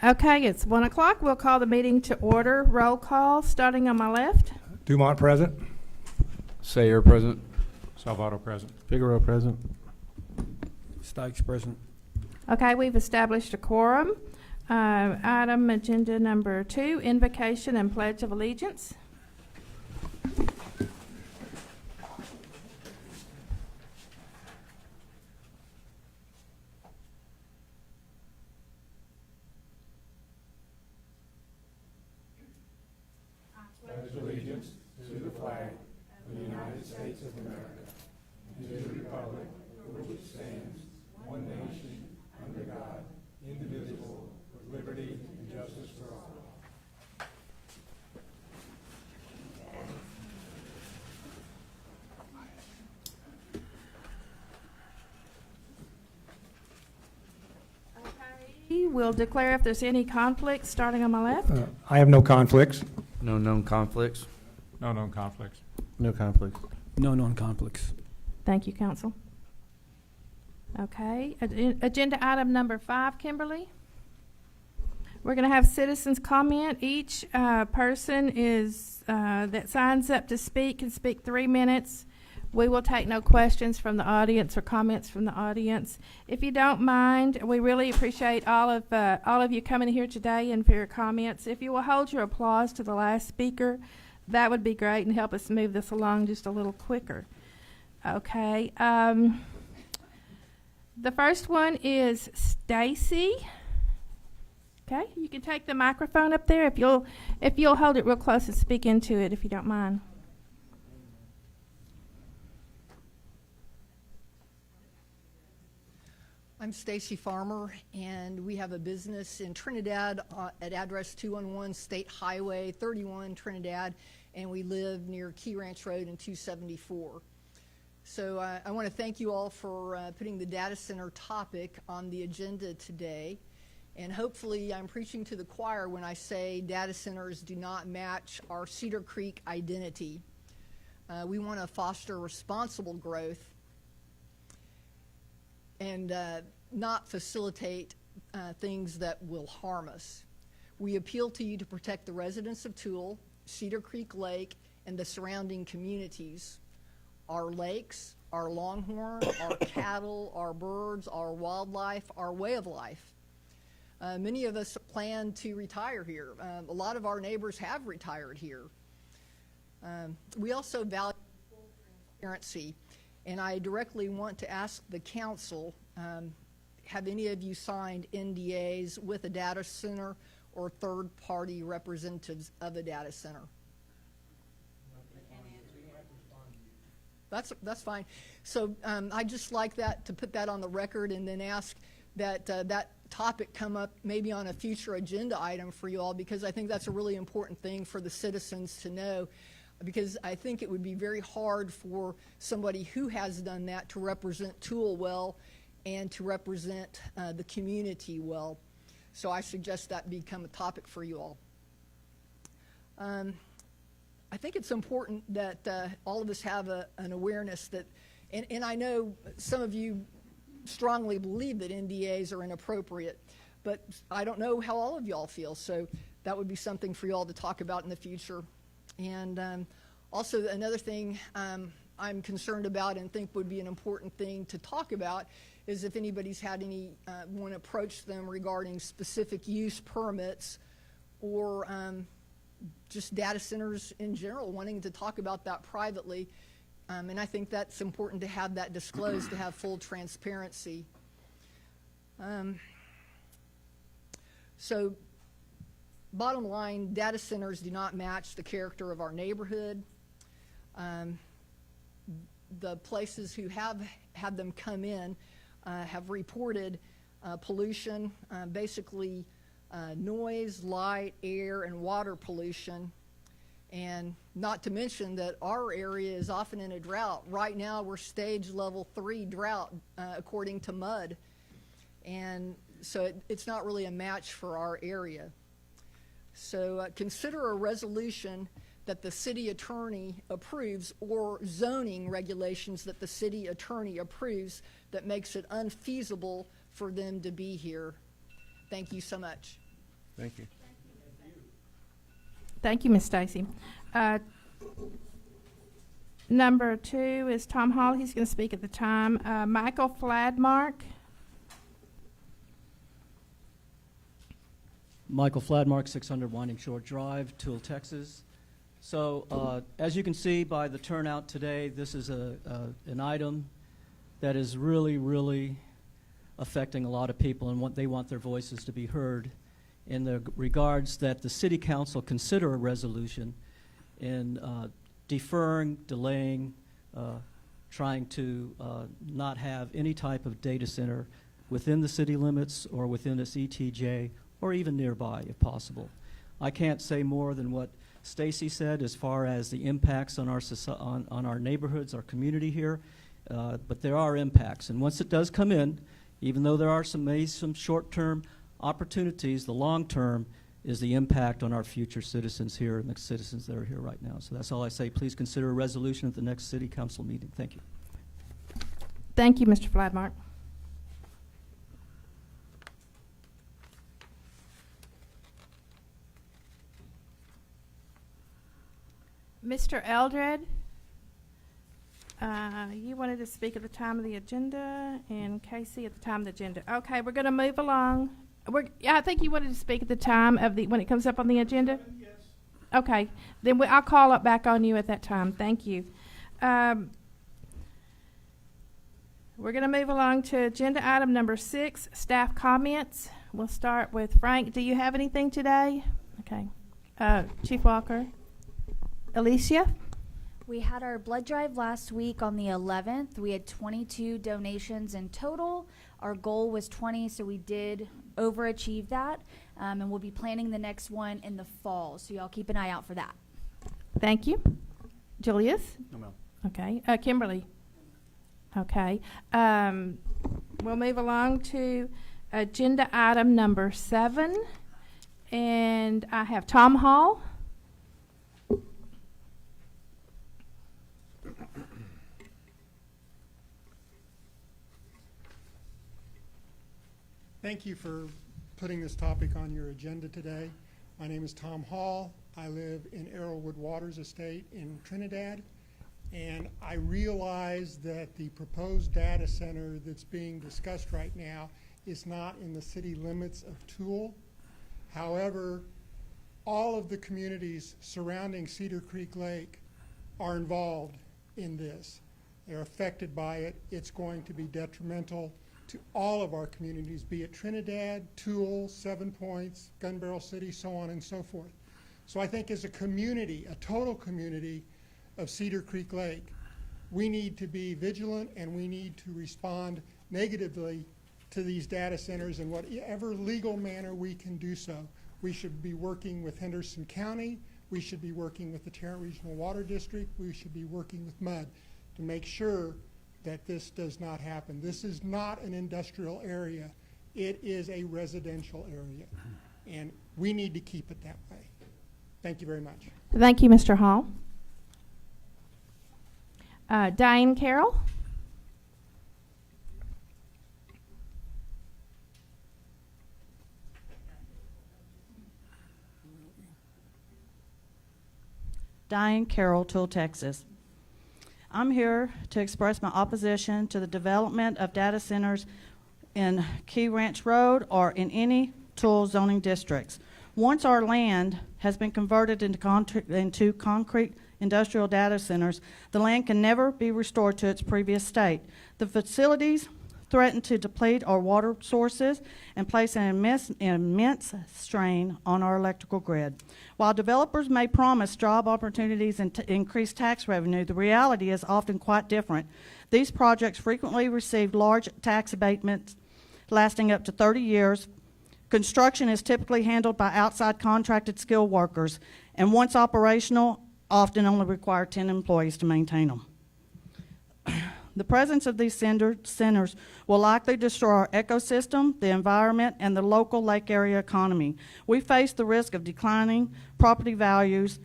Okay, it's 1 o'clock. We'll call the meeting to order. Roll call, starting on my left. Dumont present. Sayer present. Salvato present. Figueroa present. Stikes present. Okay, we've established a quorum. Item agenda number 2, invocation and pledge of allegiance. We'll declare if there's any conflicts, starting on my left. I have no conflicts. No known conflicts. No known conflicts. No conflicts. No known conflicts. Thank you, Council. Okay, agenda item number 5, Kimberly. We're going to have citizens comment. Each person is that signs up to speak can speak 3 minutes. We will take no questions from the audience or comments from the audience. If you don't mind, we really appreciate all of you coming here today and for your comments. If you will hold your applause to the last speaker, that would be great and help us move this along just a little quicker. Okay. The first one is Stacy. Okay, you can take the microphone up there if you'll hold it real close and speak into it if you don't mind. I'm Stacy Farmer, and we have a business in Trinidad at address 211 State Highway 31, Trinidad, and we live near Key Ranch Road in 274. So I want to thank you all for putting the data center topic on the agenda today. And hopefully I'm preaching to the choir when I say data centers do not match our Cedar Creek identity. We want to foster responsible growth and not facilitate things that will harm us. We appeal to you to protect the residents of Toole, Cedar Creek Lake, and the surrounding communities. Our lakes, our longhorn, our cattle, our birds, our wildlife, our way of life. Many of us plan to retire here. A lot of our neighbors have retired here. We also value full transparency, and I directly want to ask the council, have any of you signed NDAs with a data center or third-party representatives of a data center? That's fine. So I just like that to put that on the record and then ask that that topic come up maybe on a future agenda item for you all, because I think that's a really important thing for the citizens to know, because I think it would be very hard for somebody who has done that to represent Toole well and to represent the community well. So I suggest that become a topic for you all. I think it's important that all of us have an awareness that, and I know some of you strongly believe that NDAs are inappropriate, but I don't know how all of y'all feel, so that would be something for y'all to talk about in the future. And also another thing I'm concerned about and think would be an important thing to talk about is if anybody's had anyone approach them regarding specific use permits or just data centers in general, wanting to talk about that privately. And I think that's important to have that disclosed, to have full transparency. So bottom line, data centers do not match the character of our neighborhood. The places who have had them come in have reported pollution, basically noise, light, air, and water pollution. And not to mention that our area is often in a drought. Right now we're stage level 3 drought according to MUD. And so it's not really a match for our area. So consider a resolution that the city attorney approves or zoning regulations that the city attorney approves that makes it unfeasible for them to be here. Thank you so much. Thank you. Thank you, Ms. Stacy. Number 2 is Tom Hall. He's going to speak at the time. Michael Fladmark. Michael Fladmark, 600 Winding Shore Drive, Toole, Texas. So, as you can see by the turnout today, this is an item that is really affecting a lot of people, and they want their voices to be heard in the regards that the City Council consider a resolution in deferring, delaying, trying to not have any type of data center within the city limits or within its ETJ or even nearby if possible. I can't say more than what Stacy said as far as the impacts on our neighborhoods, our community here, but there are impacts. And once it does come in, even though there are some short-term opportunities, the long-term is the impact on our future citizens here and the citizens that are here right now. So that's all I say. Please consider a resolution at the next City Council meeting. Thank you. Thank you, Mr. Fladmark. Mr. Eldred, you wanted to speak at the time of the agenda, and Casey at the time of the agenda. Okay, we're going to move along. I think you wanted to speak at the time of when it comes up on the agenda? Yes. Okay, then I'll call up back on you at that time. Thank you. We're going to move along to agenda item number 6, staff comments. We'll start with Frank. Do you have anything today? Okay. Chief Walker. Alicia? We had our blood drive last week on the 11th. We had 22 donations in total. Our goal was 20, so we did overachieve that. And we'll be planning the next one in the fall, so y'all keep an eye out for that. Thank you. Julius? No, ma'am. Okay. Kimberly? Okay. We'll move along to agenda item number 7. And I have Tom Hall. Thank you for putting this topic on your agenda today. My name is Tom Hall. I live in Arrowwood Waters Estate in Trinidad, and I realize that the proposed data center that's being discussed right now is not in the city limits of Toole. However, all of the communities surrounding Cedar Creek Lake are involved in this. They're affected by it. It's going to be detrimental to all of our communities, be it Trinidad, Toole, Seven Points, Gun Barrel City, so on and so forth. So I think as a community, a total community of Cedar Creek Lake, we need to be vigilant and we need to respond negatively to these data centers in whatever legal manner we can do so. We should be working with Henderson County. We should be working with the Tarrant Regional Water District. We should be working with MUD to make sure that this does not happen. This is not an industrial area. It is a residential area, and we need to keep it that way. Thank you very much. Thank you, Mr. Hall. Diane Carroll? Diane Carroll, Toole, Texas. I'm here to express my opposition to the development of data centers in Key Ranch Road or in any Toole zoning districts. Once our land has been converted into concrete industrial data centers, the land can never be restored to its previous state. The facilities threaten to deplete our water sources and place an immense strain on our electrical grid. While developers may promise job opportunities and increased tax revenue, the reality is often quite different. These projects frequently receive large tax abatements lasting up to 30 years. Construction is typically handled by outside contracted skilled workers, and once operational, often only require 10 employees to maintain them. The presence of these centers will likely destroy our ecosystem, the environment, and the local lake area economy. We face the risk of declining property values,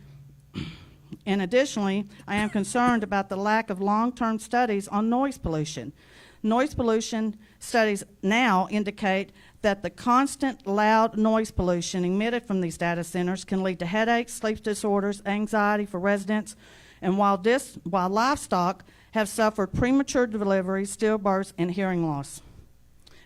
and additionally, I am concerned about the lack of long-term studies on noise pollution. Noise pollution studies now indicate that the constant loud noise pollution emitted from these data centers can lead to headaches, sleep disorders, anxiety for residents, and while livestock have suffered premature deliveries, stillbirths, and hearing loss.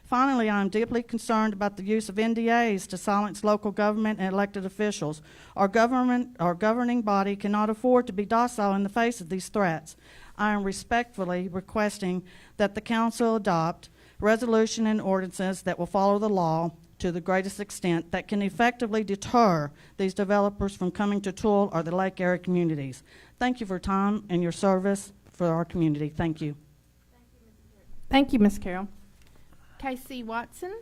Finally, I am deeply concerned about the use of NDAs to silence local government and elected officials. Our governing body cannot afford to be docile in the face of these threats. I am respectfully requesting that the council adopt resolution and ordinances that will follow the law to the greatest extent that can effectively deter these developers from coming to Toole or the Lake area communities. Thank you for your time and your service for our community. Thank you. Thank you, Ms. Carroll. Casey Watson.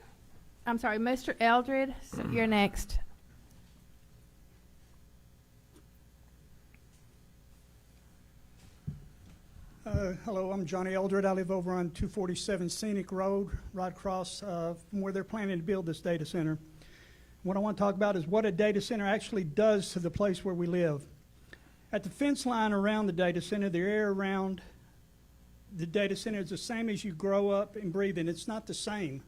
I'm sorry, Mr. Eldred, so you're next. Hello, I'm Johnny Eldred. I live over on 247 Scenic Road, right across from where they're planning to build this data center. What I want to talk about is what a data center actually does to the place where we live. At the fence line around the data center, the air around the data center is the same as you grow up and breathe in. It's not the same.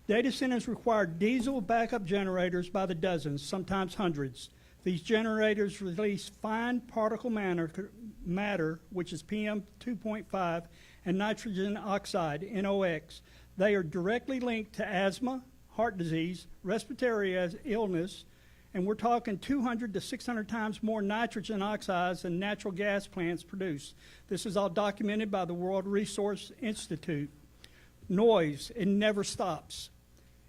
Data centers require diesel backup generators by the dozens, sometimes hundreds. These generators release fine particle matter, which is PM 2.5, and nitrogen oxide, NOx. They are directly linked to asthma, heart disease, respiratory illness, and we're talking 200 to 600 times more nitrogen oxides than natural gas plants produce. This is all documented by the World Resource Institute. Noise, it never stops.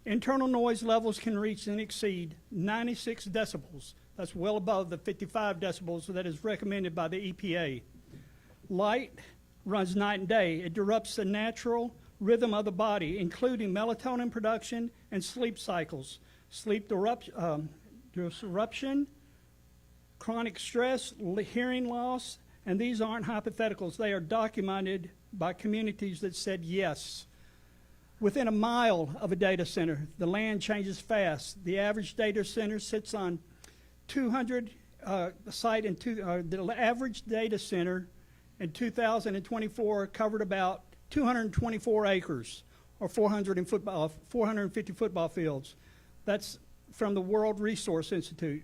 Internal noise levels can reach and exceed 96 decibels. That's well above the 55 decibels that is recommended by the EPA. Light runs night and day. It disrupts the natural rhythm of the body, including melatonin production and sleep cycles. Sleep disruption, chronic stress, hearing loss, and these aren't hypotheticals. They are documented by communities that said yes. Within a mile of a data center, the land changes fast. The average data center sits on 200 the average data center in 2024 covered about 224 acres or 450 football fields. That's from the World Resource Institute.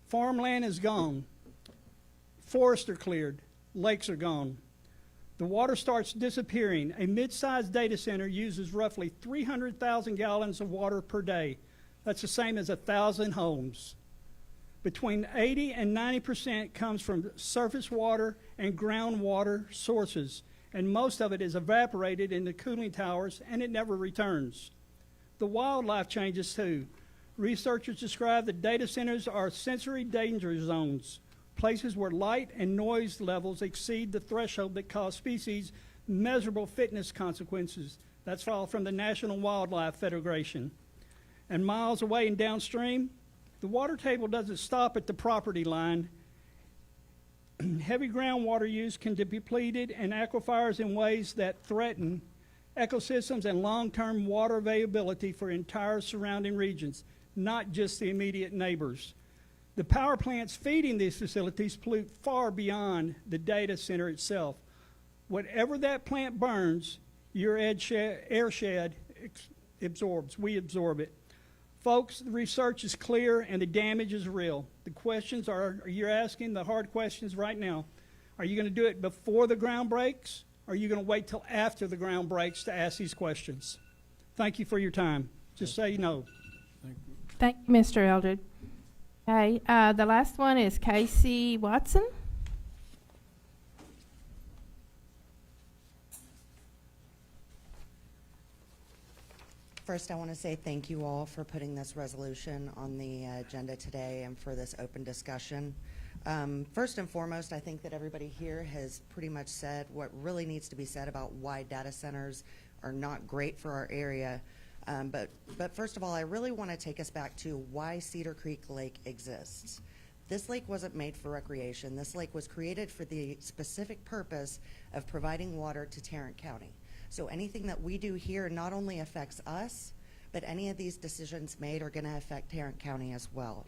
Farmland is gone. Forests are cleared. Lakes are gone. The water starts disappearing. A mid-sized data center uses roughly 300,000 gallons of water per day. That's the same as 1,000 homes. Between 80 and 90% comes from surface water and groundwater sources, and most of it is evaporated in the cooling towers, and it never returns. The wildlife changes too. Researchers describe that data centers are sensory danger zones, places where light and noise levels exceed the threshold that cause species measurable fitness consequences. That's all from the National Wildlife Federation. And miles away and downstream, the water table doesn't stop at the property line. Heavy groundwater use can be depleted in aquifers in ways that threaten ecosystems and long-term water availability for entire surrounding regions, not just the immediate neighbors. The power plants feeding these facilities pollute far beyond the data center itself. Whatever that plant burns, your airshed absorbs. We absorb it. Folks, the research is clear and the damage is real. The questions you're asking the hard questions right now. Are you going to do it before the ground breaks? Or are you going to wait till after the ground breaks to ask these questions? Thank you for your time. Just say no. Thank you, Mr. Eldred. Okay, the last one is Casey Watson. First, I want to say thank you all for putting this resolution on the agenda today and for this open discussion. First and foremost, I think that everybody here has pretty much said what really needs to be said about why data centers are not great for our area. But first of all, I really want to take us back to why Cedar Creek Lake exists. This lake wasn't made for recreation. This lake was created for the specific purpose of providing water to Tarrant County. So anything that we do here not only affects us, but any of these decisions made are going to affect Tarrant County as well.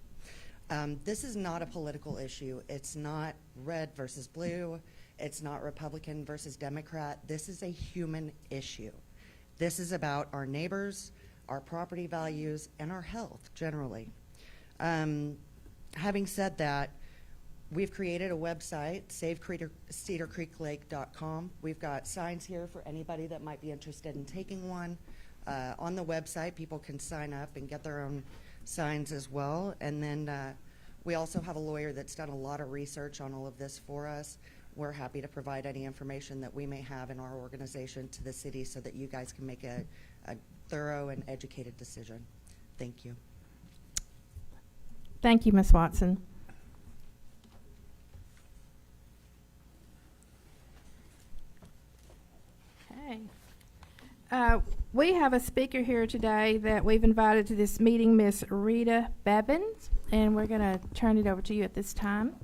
This is not a political issue. It's not red versus blue. It's not Republican versus Democrat. This is a human issue. This is about our neighbors, our property values, and our health generally. Having said that, we've created a website, SaveCedarCreekLake.com. We've got signs here for anybody that might be interested in taking one. On the website, people can sign up and get their own signs as well. And then we also have a lawyer that's done a lot of research on all of this for us. We're happy to provide any information that we may have in our organization to the city so that you guys can make a thorough and educated decision. Thank you. Thank you, Ms. Watson. Okay. We have a speaker here today that we've invited to this meeting, Miss Rita Bevins, and we're going to turn it over to you at this time.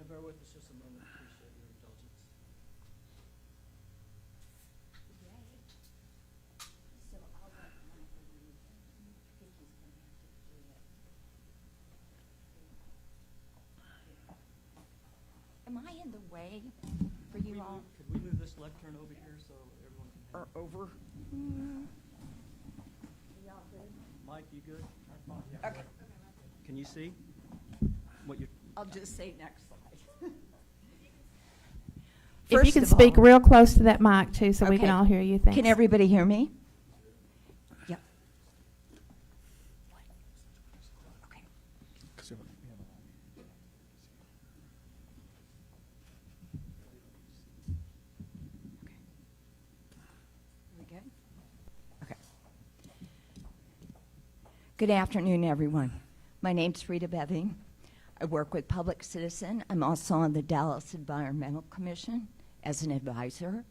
Bear with us just a moment. Appreciate your indulgence. Am I in the way for you all? Could we move this lectern over here so everyone can Or over? Mike, you good? Okay, Can you see what you're? I'll just say next slide. If you can First of speak all- real close to that mic, too, so we can Okay. all hear you. Thanks. Can everybody hear me? Yep. Okay. We good? Okay. Good afternoon, everyone. My name's Rita Beving. I work with Public Citizen. I'm also on the Dallas Environmental Commission as an advisor.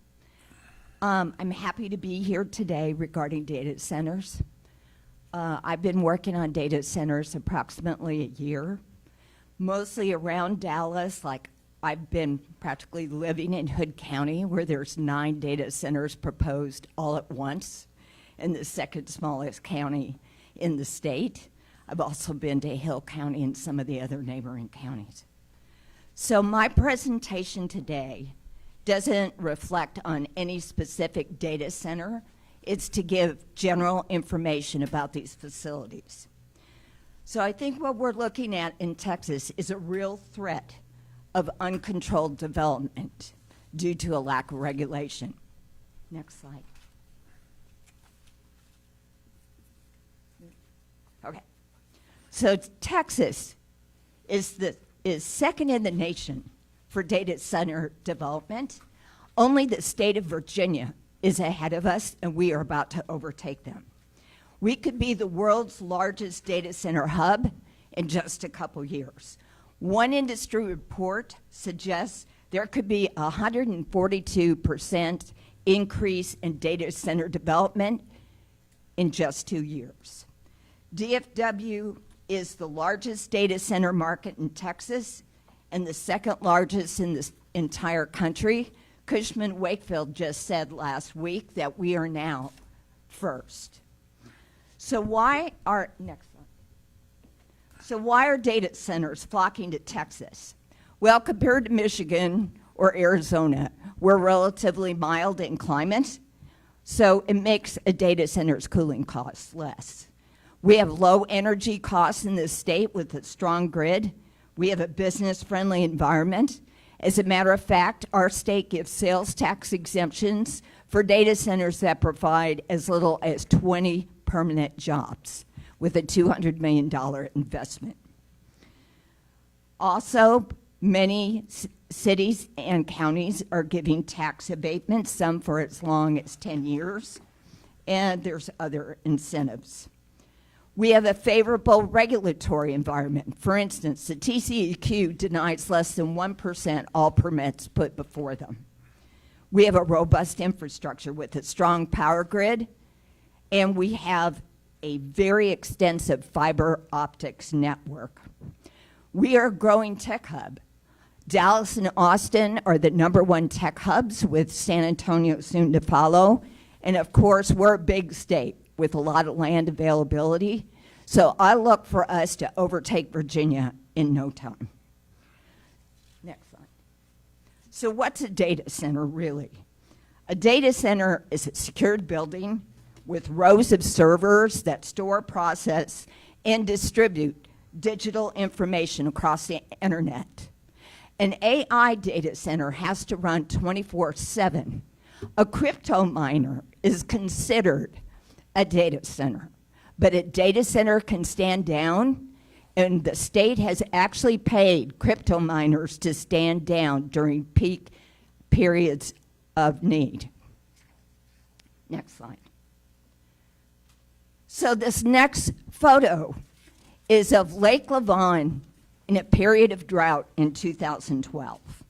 I'm happy to be here today regarding data centers. I've been working on data centers approximately a year, mostly around Dallas. Like, I've been practically living in Hood County, where there's 9 data centers proposed all at once, in the second smallest county in the state. I've also been to Hill County and some of the other neighboring counties. So my presentation today doesn't reflect on any specific data center. It's to give general information about these facilities. So I think what we're looking at in Texas is a real threat of uncontrolled development due to a lack of regulation. Next slide. Okay. So Texas is second in the nation for data center development. Only the state of Virginia is ahead of us, and we are about to overtake them. We could be the world's largest data center hub in just a couple years. One industry report suggests there could be a 142% increase in data center development in just 2 years. DFW is the largest data center market in Texas and the second largest in the entire country. Cushman Wakefield just said last week that we are now first. So why are data centers flocking to Texas? Well, compared to Michigan or Arizona, we're relatively mild in climate, so it makes a data center's cooling costs less. We have low energy costs in this state with a strong grid. We have a business-friendly environment. As a matter of fact, our state gives sales tax exemptions for data centers that provide as little as 20 permanent jobs with a $200 million investment. Also, many cities and counties are giving tax abatements, some for as long as 10 years, and there's other incentives. We have a favorable regulatory environment. For instance, the TCEQ denies less than 1% all permits put before them. We have a robust infrastructure with a strong power grid, and we have a very extensive fiber optics network. We are a growing tech hub. Dallas and Austin are the #1 tech hubs, with San Antonio soon to follow. And of course, we're a big state with a lot of land availability. So I look for us to overtake Virginia in no time. Next slide. So what's a data center really? A data center is a secured building with rows of servers that store, process, and distribute digital information across the internet. An AI data center has to run 24/7. A crypto miner is considered a data center, but a data center can stand down, and the state has actually paid crypto miners to stand down during peak periods of need. Next slide. So this next photo is of Lake Lavon in a period of drought in 2012.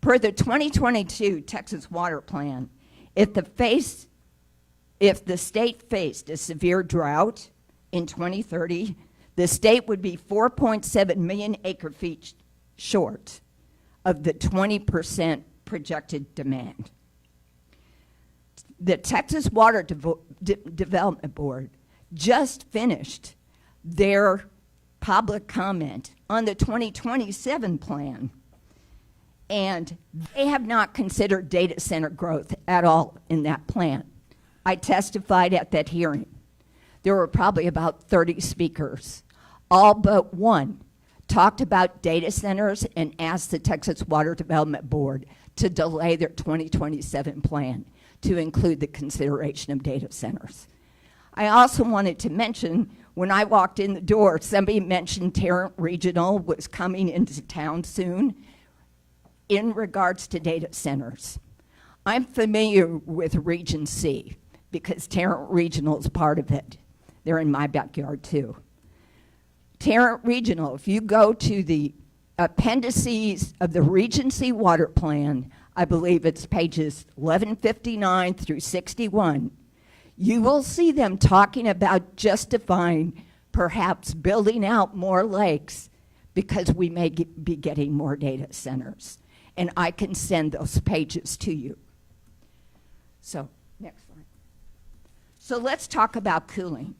Per the 2022 Texas Water Plan, if the state faced a severe drought in 2030, the state would be 4.7 million acre-feet short of the 20% projected demand. The Texas Water Development Board just finished their public comment on the 2027 plan, and they have not considered data center growth at all in that plan. I testified at that hearing. There were probably about 30 speakers. All but one talked about data centers and asked the Texas Water Development Board to delay their 2027 plan to include the consideration of data centers. I also wanted to mention, when I walked in the door, somebody mentioned Tarrant Regional was coming into town soon in regards to data centers. I'm familiar with Region C because Tarrant Regional is part of it. They're in my backyard too. Tarrant Regional, if you go to the appendices of the Region C water plan, I believe it's pages 1159 through 61, you will see them talking about justifying perhaps building out more lakes because we may be getting more data centers. And I can send those pages to you. So, next slide. So let's talk about cooling.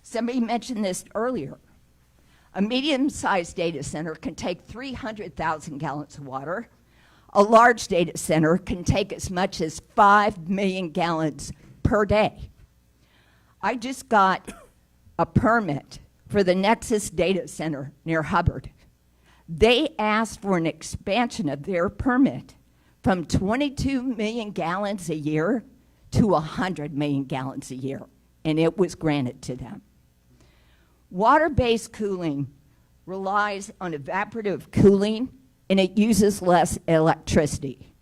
Somebody mentioned this earlier. A medium-sized data center can take 300,000 gallons of water. A large data center can take as much as 5 million gallons per day. I just got a permit for the Nexus data center near Hubbard. They asked for an expansion of their permit from 22 million gallons a year to 100 million gallons a year, and it was granted to them. Water-based cooling relies on evaporative cooling, and it uses less electricity,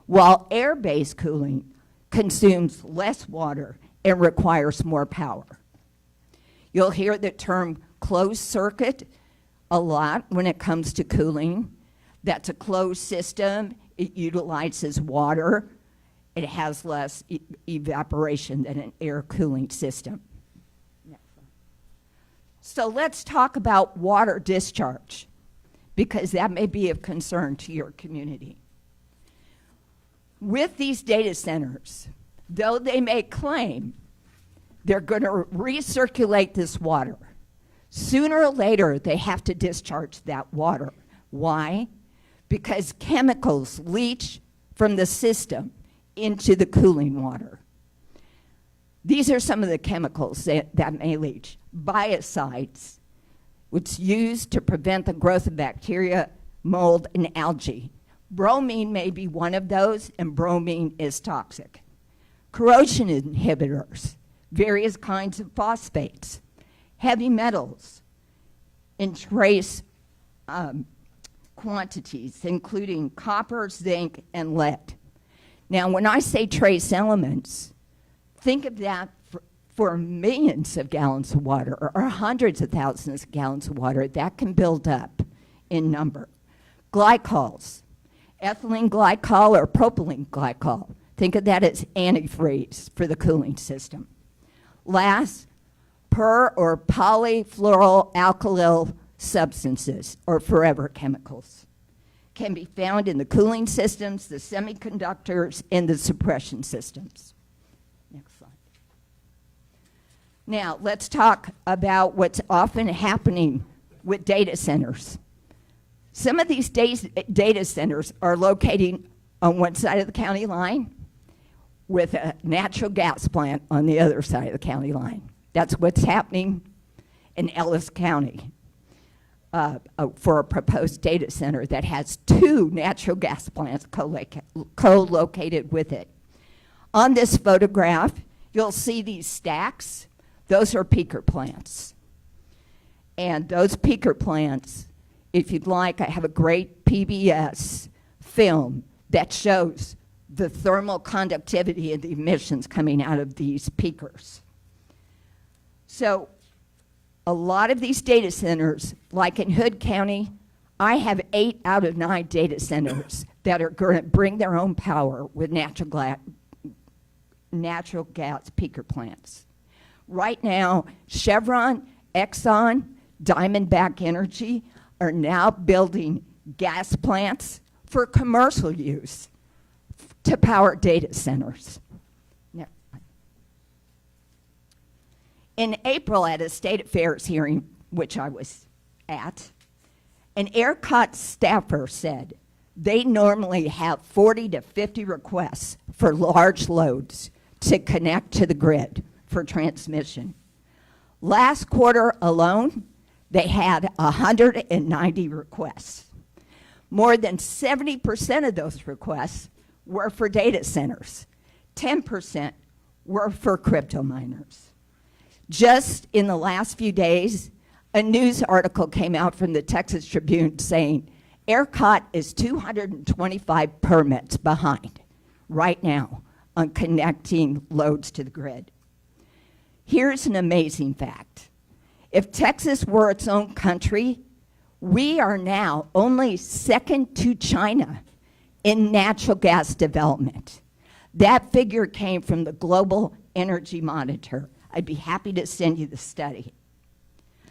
while air-based cooling consumes less water and requires more power. You'll hear the term closed circuit a lot when it comes to cooling. That's a closed system. It utilizes water. It has less evaporation than an air cooling system. So let's talk about water discharge, because that may be of concern to your community. With these data centers, though they may claim they're going to recirculate this water, sooner or later they have to discharge that water. Why? Because chemicals leach from the system into the cooling water. These are some of the chemicals that may leach. Biocides, which is used to prevent the growth of bacteria, mold, and algae. Bromine may be one of those, and bromine is toxic. Corrosion inhibitors, various kinds of phosphates, heavy metals in trace quantities, including copper, zinc, and lead. Now, when I say trace elements, think of that for millions of gallons of water or hundreds of thousands of gallons of water that can build up in number. Glycols, ethylene glycol or propylene glycol. Think of that as antifreeze for the cooling system. Last, per or polyfluoroalkyl substances or forever chemicals can be found in the cooling systems, the semiconductors, and the suppression systems. Next slide. Now, let's talk about what's often happening with data centers. Some of these data centers are located on one side of the county line with a natural gas plant on the other side of the county line. That's what's happening in Ellis County for a proposed data center that has 2 natural gas plants co-located with it. On this photograph, you'll see these stacks. Those are peaker plants. And those peaker plants, if you'd like, I have a great PBS film that shows the thermal conductivity and the emissions coming out of these peakers. So a lot of these data centers, like in Hood County, I have 8 out of 9 data centers that are going to bring their own power with natural gas peaker plants. Right now, Chevron, Exxon, Diamondback Energy are now building gas plants for commercial use to power data centers. Next. In April, at a state affairs hearing, which I was at, an ERCOT staffer said they normally have 40 to 50 requests for large loads to connect to the grid for transmission. Last quarter alone, they had 190 requests. More than 70% of those requests were for data centers. 10% were for crypto miners. Just in the last few days, a news article came out from the Texas Tribune saying ERCOT is 225 permits behind right now on connecting loads to the grid. Here's an amazing fact. If Texas were its own country, we are now only second to China in natural gas development. That figure came from the Global Energy Monitor. I'd be happy to send you the study.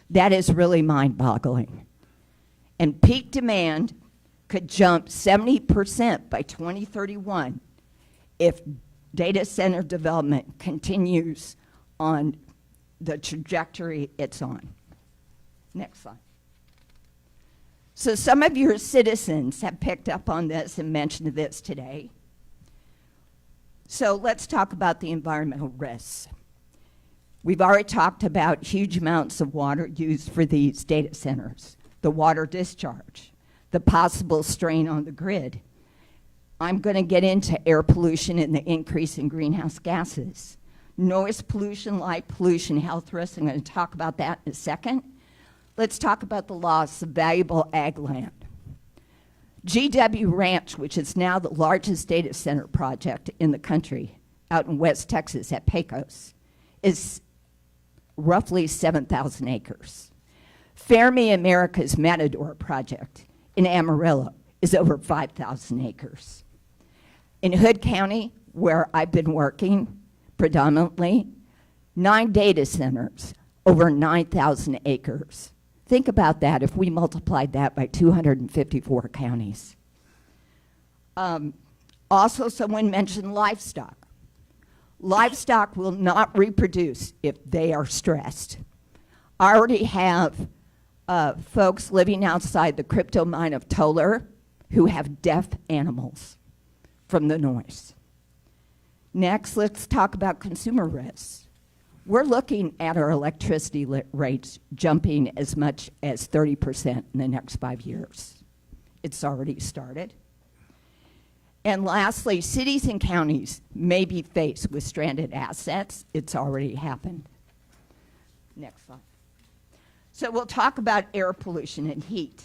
That is really mind-boggling. And peak demand could jump 70% by 2031 if data center development continues on the trajectory it's on. Next slide. So some of your citizens have picked up on this and mentioned this today. So let's talk about the environmental risks. We've already talked about huge amounts of water used for these data centers, the water discharge, the possible strain on the grid. I'm going to get into air pollution and the increase in greenhouse gases. Noise pollution, light pollution, health risks. I'm going to talk about that in a second. Let's talk about the loss of valuable ag land. GW Ranch, which is now the largest data center project in the country, out in West Texas at Pecos, is roughly 7,000 acres. Fermi America's Matador project in Amarillo is over 5,000 acres. In Hood County, where I've been working predominantly, 9 data centers, over 9,000 acres. Think about that if we multiplied that by 254 counties. Also, someone mentioned livestock. Livestock will not reproduce if they are stressed. I already have folks living outside the crypto mine of Toller who have deaf animals from the noise. Next, let's talk about consumer risks. We're looking at our electricity rates jumping as much as 30% in the next 5 years. It's already started. And lastly, cities and counties may be faced with stranded assets. It's already happened. Next slide. So we'll talk about air pollution and heat,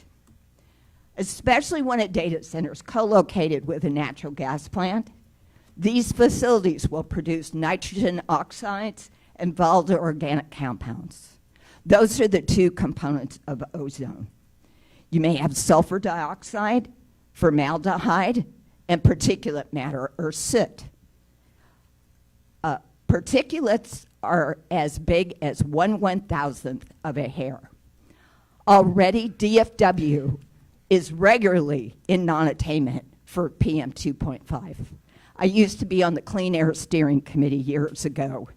especially when a data center is co-located with a natural gas plant. These facilities will produce nitrogen oxides and volatile organic compounds. Those are the two components of ozone. You may have sulfur dioxide, formaldehyde, and particulate matter, or soot. Particulates are as big as 1/1000th of a hair. Already, DFW is regularly in non-attainment for PM 2.5. I used to be on the Clean Air Steering Committee years ago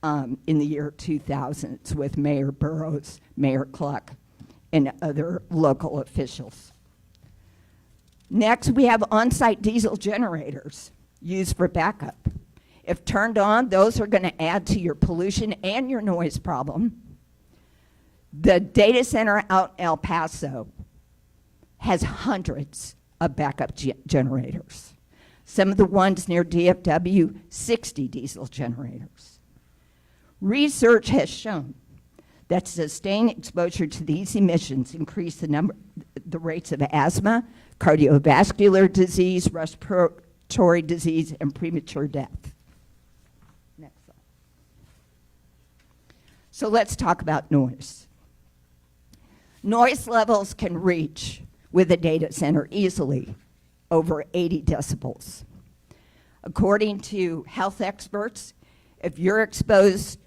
in the year 2000 with Mayor Burrows, Mayor Cluck, and other local officials. Next, we have on-site diesel generators used for backup. If turned on, those are going to add to your pollution and your noise problem. The data center out in El Paso has hundreds of backup generators. Some of the ones near DFW, 60 diesel generators. Research has shown that sustained exposure to these emissions increase the rates of asthma, cardiovascular disease, respiratory disease, and premature death. Next slide. So let's talk about noise. Noise levels can reach, with a data center, easily over 80 decibels. According to health experts, if you're exposed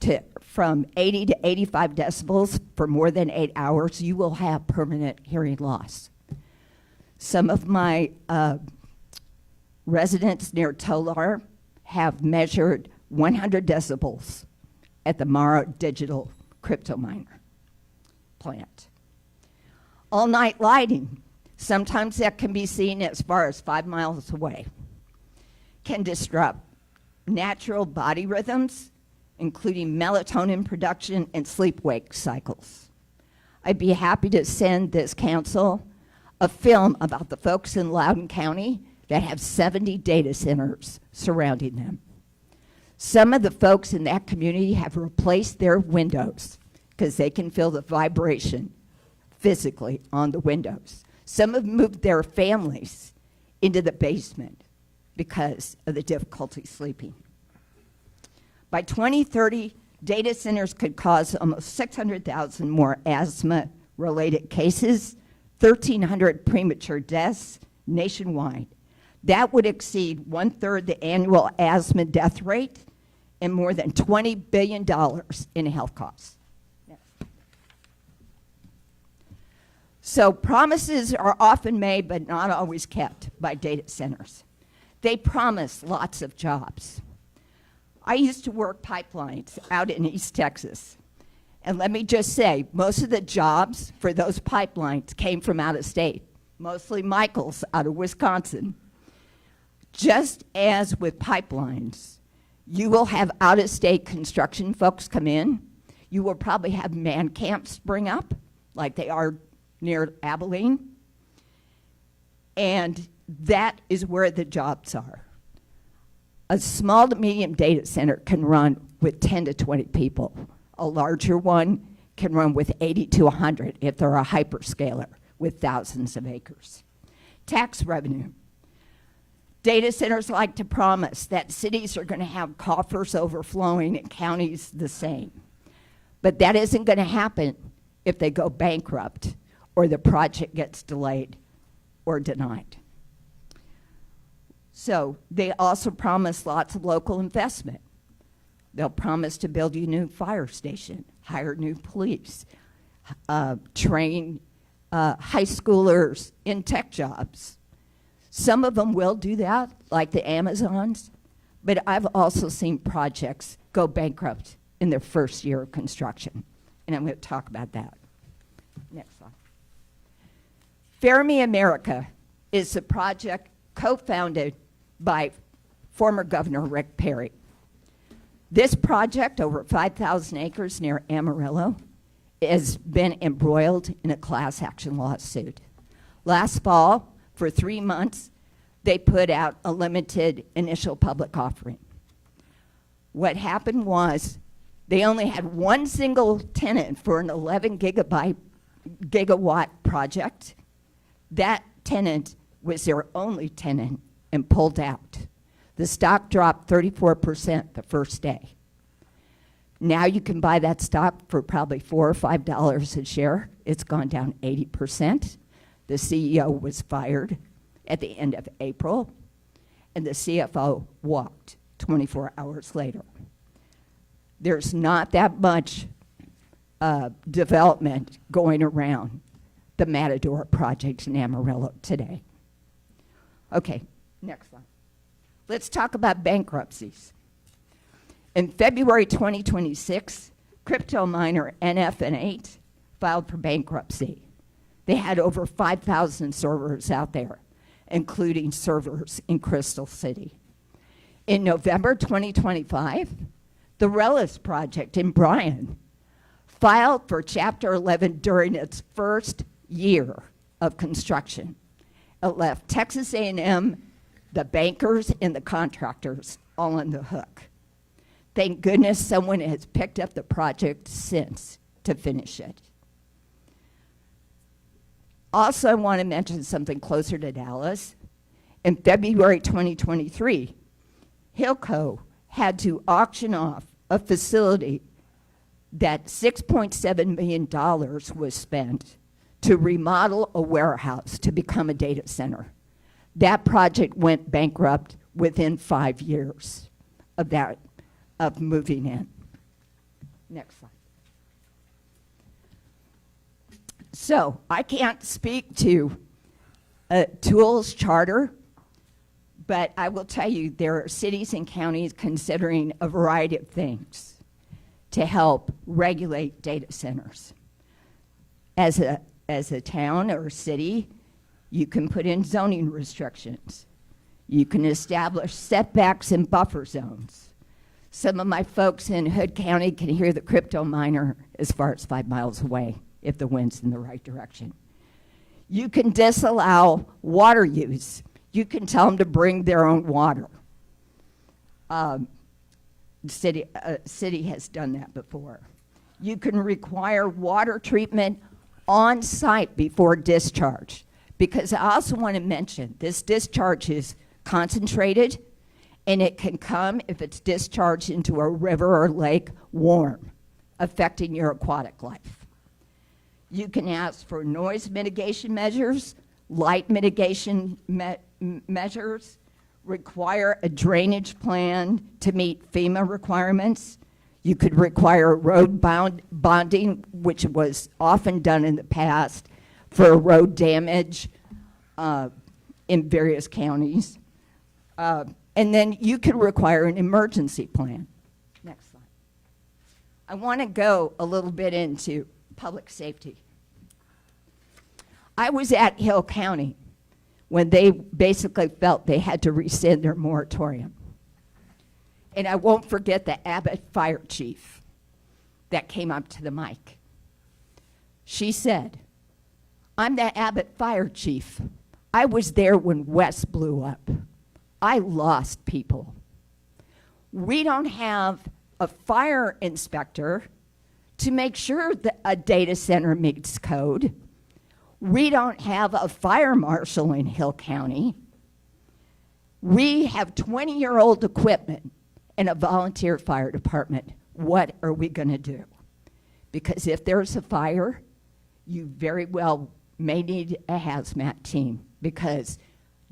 to from 80 to 85 decibels for more than 8 hours, you will have permanent hearing loss. Some of my residents near Tolar have measured 100 decibels at the Mara Digital Crypto Miner plant. All-night lighting, sometimes that can be seen as far as 5 miles away, can disrupt natural body rhythms, including melatonin production and sleep-wake cycles. I'd be happy to send this council a film about the folks in Loudoun County that have 70 data centers surrounding them. Some of the folks in that community have replaced their windows because they can feel the vibration physically on the windows. Some have moved their families into the basement because of the difficulty sleeping. By 2030, data centers could cause almost 600,000 more asthma-related cases, 1,300 premature deaths nationwide. That would exceed 1/3 the annual asthma death rate and more than $20 billion in health costs. So promises are often made but not always kept by data centers. They promise lots of jobs. I used to work pipelines out in East Texas. And let me just say, most of the jobs for those pipelines came from out of state, mostly Michaels out of Wisconsin. Just as with pipelines, you will have out-of-state construction folks come in. You will probably have man camps spring up, like they are near Abilene. And that is where the jobs are. A small to medium data center can run with 10 to 20 people. A larger one can run with 80 to 100 if they're a hyperscaler with thousands of acres. Tax revenue. Data centers like to promise that cities are going to have coffers overflowing and counties the same. But that isn't going to happen if they go bankrupt or the project gets delayed or denied. So they also promise lots of local investment. They'll promise to build you a new fire station, hire new police, train high schoolers in tech jobs. Some of them will do that, like the Amazons, but I've also seen projects go bankrupt in their first year of construction, and I'm going to talk about that. Next slide. Fermi America is a project co-founded by former Governor Rick Perry. This project, over 5,000 acres near Amarillo, has been embroiled in a class action lawsuit. Last fall, for 3 months, they put out a limited initial public offering. What happened was they only had one single tenant for an 11 gigawatt project. That tenant was their only tenant and pulled out. The stock dropped 34% the first day. Now you can buy that stock for probably $4 or $5 a share. It's gone down 80%. The CEO was fired at the end of April, and the CFO walked 24 hours later. There's not that much development going around the Matador project in Amarillo today. Okay, next slide. Let's talk about bankruptcies. In February 2026, crypto miner NF&8 filed for bankruptcy. They had over 5,000 servers out there, including servers in Crystal City. In November 2025, the Relish project in Bryan filed for Chapter 11 during its first year of construction. It left Texas A&M, the bankers, and the contractors all on the hook. Thank goodness someone has picked up the project since to finish it. Also, I want to mention something closer to Dallas. In February 2023, Hilco had to auction off a facility that $6.7 million was spent to remodel a warehouse to become a data center. That project went bankrupt within 5 years of moving in. Next slide. So I can't speak to Tools Charter, but I will tell you there are cities and counties considering a variety of things to help regulate data centers. As a town or city, you can put in zoning restrictions. You can establish setbacks and buffer zones. Some of my folks in Hood County can hear the crypto miner as far as 5 miles away if the wind's in the right direction. You can disallow water use. You can tell them to bring their own water. City has done that before. You can require water treatment on site before discharge, because I also want to mention this discharge is concentrated, and it can come, if it's discharged into a river or lake, warm, affecting your aquatic life. You can ask for noise mitigation measures, light mitigation measures, require a drainage plan to meet FEMA requirements. You could require road bonding, which was often done in the past for road damage in various counties. And then you could require an emergency plan. Next slide. I want to go a little bit into public safety. I was at Hill County when they basically felt they had to rescind their moratorium. And I won't forget the Abbott fire chief that came up to the mic. She said, "I'm the Abbott fire chief. I was there when West blew up. I lost people. We don't have a fire inspector to make sure that a data center meets code. We don't have a fire marshal in Hill County. We have 20-year-old equipment and a volunteer fire department. What are we going to do? Because if there's a fire, you very well may need a hazmat team, because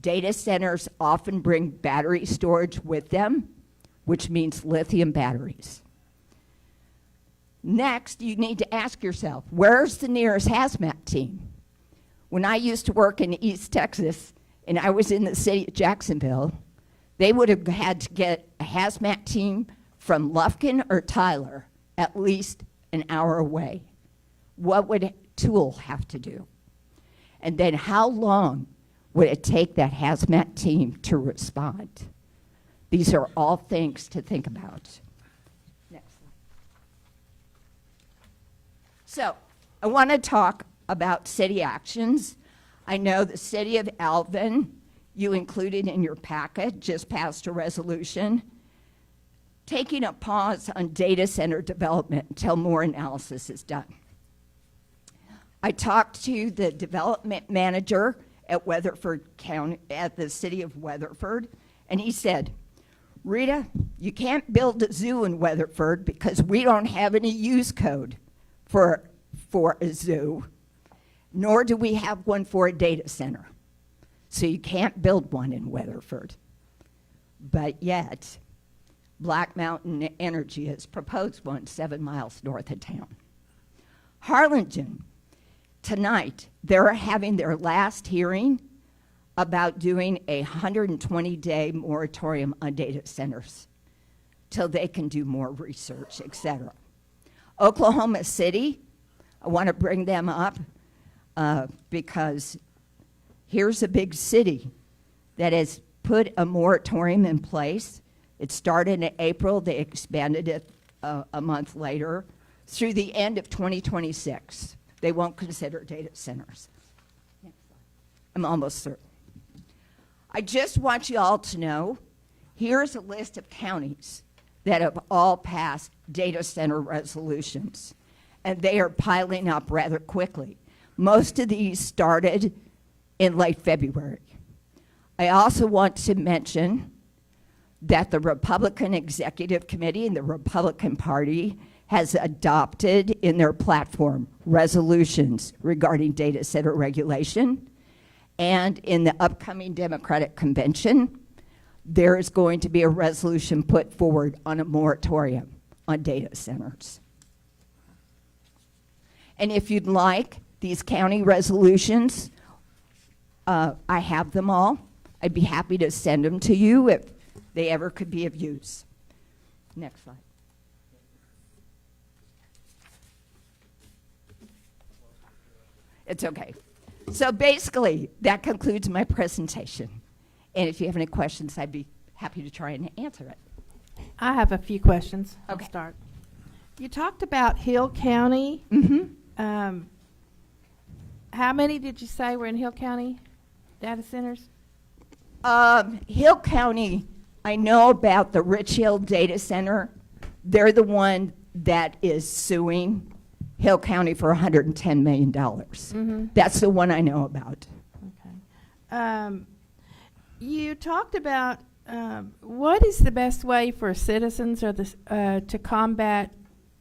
data centers often bring battery storage with them, which means lithium batteries. Next, you need to ask yourself, where's the nearest hazmat team? When I used to work in East Texas, and I was in the city of Jacksonville, they would have had to get a hazmat team from Lufkin or Tyler at least an hour away. What would Tool have to do? And then how long would it take that hazmat team to respond? These are all things to think about. Next slide. So I want to talk about city actions. I know the city of Alvin, you included in your packet, just passed a resolution taking a pause on data center development until more analysis is done. I talked to the development manager at Weatherford County, at the city of Weatherford, and he said, Rita, you can't build a zoo in Weatherford because we don't have any use code for a zoo, nor do we have one for a data center. So you can't build one in Weatherford. But yet, Black Mountain Energy has proposed one 7 miles north of town. Harlingen, tonight, they're having their last hearing about doing a 120-day moratorium on data centers till they can do more research, et cetera. Oklahoma City, I want to bring them up because here's a big city that has put a moratorium in place. It started in April. They expanded it a month later through the end of 2026. They won't consider data centers. I'm almost certain. I just want you all to know, here's a list of counties that have all passed data center resolutions, and they are piling up rather quickly. Most of these started in late February. I also want to mention that the Republican Executive Committee and the Republican Party has adopted in their platform resolutions regarding data center regulation. And in the upcoming Democratic convention, there is going to be a resolution put forward on a moratorium on data centers. And if you'd like these county resolutions, I have them all. I'd be happy to send them to you if they ever could be of use. Next slide. It's okay. So basically, that concludes my presentation. And if you have any questions, I'd be happy to try and answer it. I have a few questions. Okay. I'll start. You talked about Hill County. Mm-hmm. How many did you say were in Hill County data centers? Hill County, I know about the Rich Hill Data Center. They're the one that is suing Hill County for $110 million. Mm-hmm. That's the one I know about. Okay. You talked about what is the best way for citizens or to combat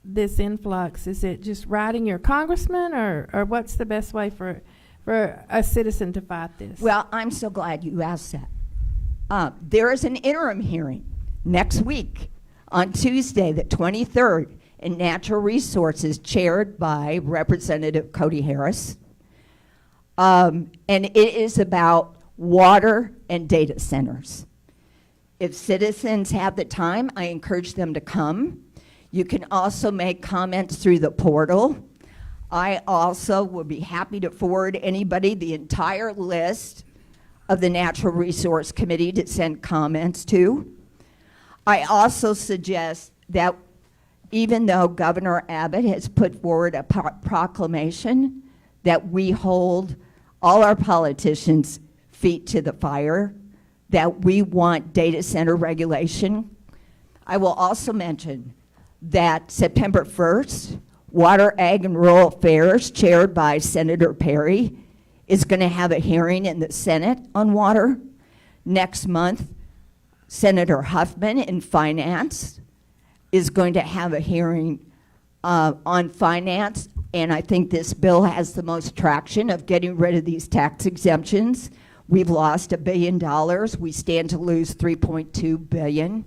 this influx? Is it just writing your congressman, or what's the best way for a citizen to fight this? Well, I'm so glad you asked that. There is an interim hearing next week on Tuesday, the 23rd, in Natural Resources, chaired by Representative Cody Harris. And it is about water and data centers. If citizens have the time, I encourage them to come. You can also make comments through the portal. I also would be happy to forward anybody the entire list of the Natural Resource Committee to send comments to. I also suggest that even though Governor Abbott has put forward a proclamation that we hold all our politicians' feet to the fire, that we want data center regulation, I will also mention that September 1st, Water, Ag, and Rural Affairs, chaired by Senator Perry, is going to have a hearing in the Senate on water. Next month, Senator Huffman in Finance is going to have a hearing on finance, and I think this bill has the most traction of getting rid of these tax exemptions. We've lost $1 billion. We stand to lose $3.2 billion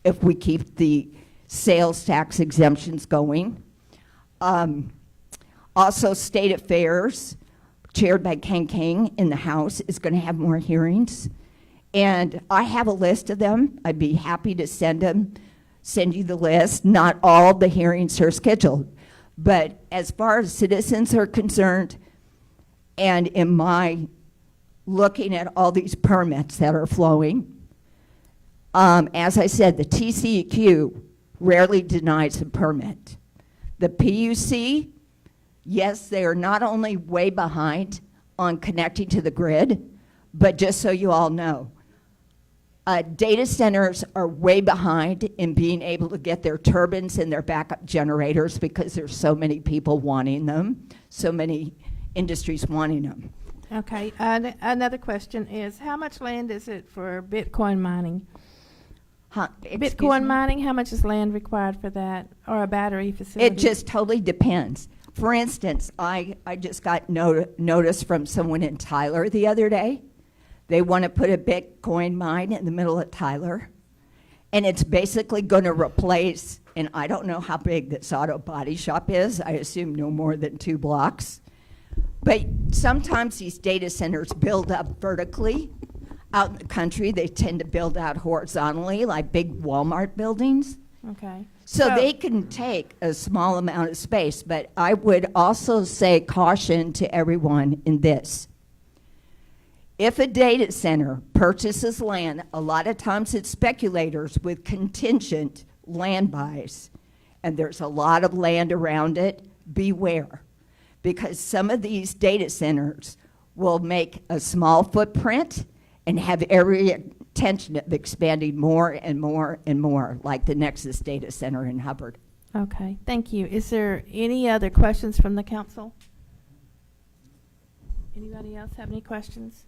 if we keep the sales tax exemptions going. Also, State Affairs, chaired by Ken King in the House, is going to have more hearings. And I have a list of them. I'd be happy to send you the list. Not all the hearings are scheduled. But as far as citizens are concerned, and in my looking at all these permits that are flowing, as I said, the TCEQ rarely denies a permit. The PUC, yes, they are not only way behind on connecting to the grid, but just so you all know, data centers are way behind in being able to get their turbines and their backup generators because there's so many people wanting them, so many industries wanting them. Okay. Another question is, how much land is it for Bitcoin mining? Huh, excuse Bitcoin me? mining, how much is land required for that, or a battery facility? It just totally depends. For instance, I just got notice from someone in Tyler the other day. They want to put a Bitcoin mine in the middle of Tyler, and it's basically going to replace, and I don't know how big this auto body shop is. I assume no more than 2 blocks. But sometimes these data centers build up vertically. Out in the country, they tend to build out horizontally, like big Walmart buildings. Okay. So they can take a small amount of space, but I would also say caution to everyone in this. If a data center purchases land, a lot of times it's speculators with contingent land buys, and there's a lot of land around it. Beware, because some of these data centers will make a small footprint and have every intention of expanding more and more and more, like the Nexus data center in Hubbard. Okay, thank you. Is there any other questions from the council? Anybody else have any questions?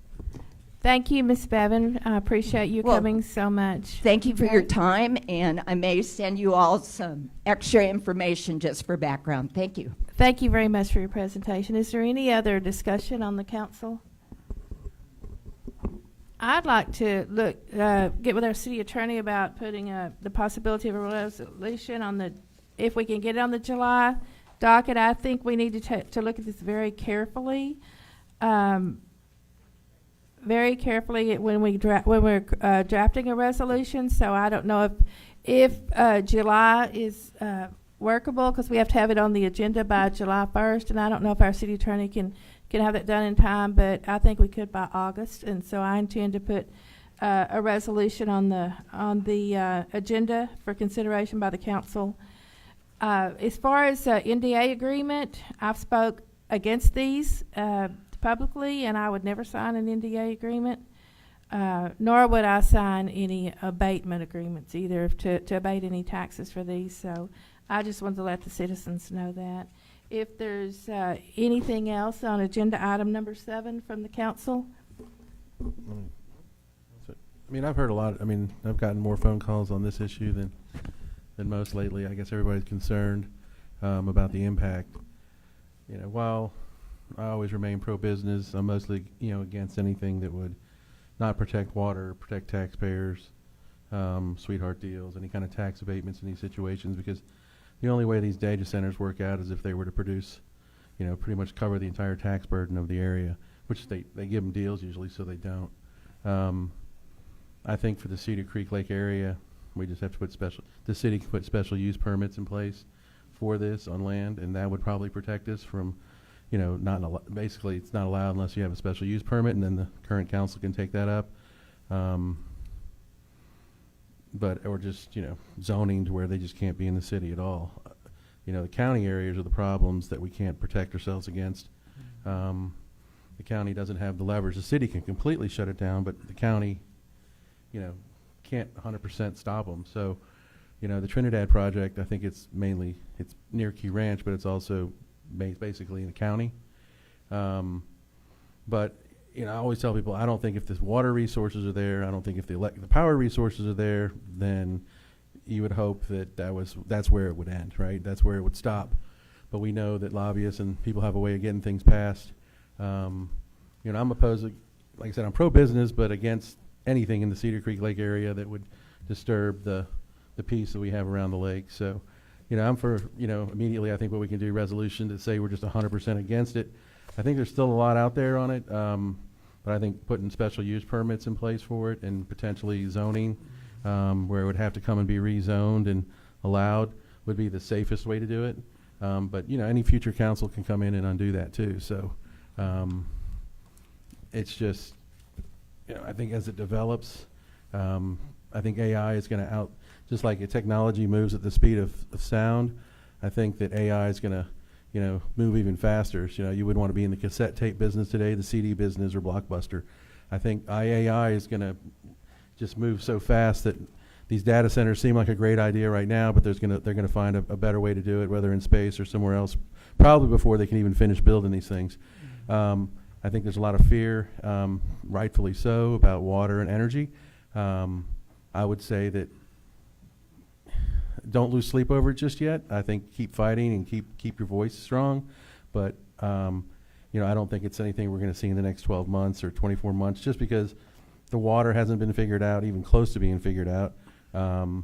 Thank you, Ms. Bevan. I appreciate you Well, coming so much. Thank you for your Okay. time, and I may send you all some extra information just for background. Thank you. Thank you very much for your presentation. Is there any other discussion on the council? I'd like to get with our city attorney about putting the possibility of a resolution on if we can get it on the July docket. I think we need to look at this very carefully. Very carefully when we're drafting a resolution. So I don't know if July is workable, because we have to have it on the agenda by July 1st, and I don't know if our city attorney can have that done in time, but I think we could by August, and so I intend to put a resolution on the agenda for consideration by the council. As far as NDA agreement, I've spoke against these publicly, and I would never sign an NDA agreement, nor would I sign any abatement agreements either to abate any taxes for these. So I just wanted to let the citizens know that. If there's anything else on agenda item number 7 from the council. I mean, I've heard a lot. I mean, I've gotten more phone calls on this issue than most lately. I guess everybody's concerned about the impact. You know, while I always remain pro-business, I'm mostly, against anything that would not protect water, protect taxpayers, sweetheart deals, any kind of tax abatements in these situations, because the only way these data centers work out is if they were to produce, pretty much cover the entire tax burden of the area, which they give them deals usually, so they don't. I think for the Cedar Creek Lake area, we just have to put the city can put special use permits in place for this on land, and that would probably protect us from, basically it's not allowed unless you have a special use permit, and then the current council can take that up. Or just, zoning to where they just can't be in the city at all. The county areas are the problems that we can't protect ourselves against. The county doesn't have the leverage. The city can completely shut it down, but the county, can't 100% stop them. So, the Trinidad project, I think it's near Key Ranch, but it's also basically in the county. But I always tell people, I don't think if the water resources are there, I don't think if the power resources are there, then you would hope that's where it would end, right? That's where it would stop. But we know that lobbyists and people have a way of getting things passed. I'm opposed, like I said, I'm pro-business, but against anything in the Cedar Creek Lake area that would disturb the peace that we have around the lake. So, I'm for, immediately I think what we can do, resolution to say we're just 100% against it. I think there's still a lot out there on it, but I think putting special use permits in place for it and potentially zoning, where it would have to come and be rezoned and allowed, would be the safest way to do it. But any future council can come in and undo that too. So it's just, I think as it develops, I think AI is going to just like technology moves at the speed of sound. I think that AI is going to move even faster. So, you wouldn't want to be in the cassette tape business today, the CD business, or Blockbuster. I think AI is going to just move so fast that these data centers seem like a great idea right now, but they're going to find a better way to do it, whether in space or somewhere else, probably before they can even finish building these things. I think there's a lot of fear, rightfully so, about water and energy. I would say that don't lose sleep over it just yet. I think keep fighting and keep your voice strong. But, you know, I don't think it's anything we're going to see in the next 12 months or 24 months just because the water hasn't been figured out, even close to being figured out. And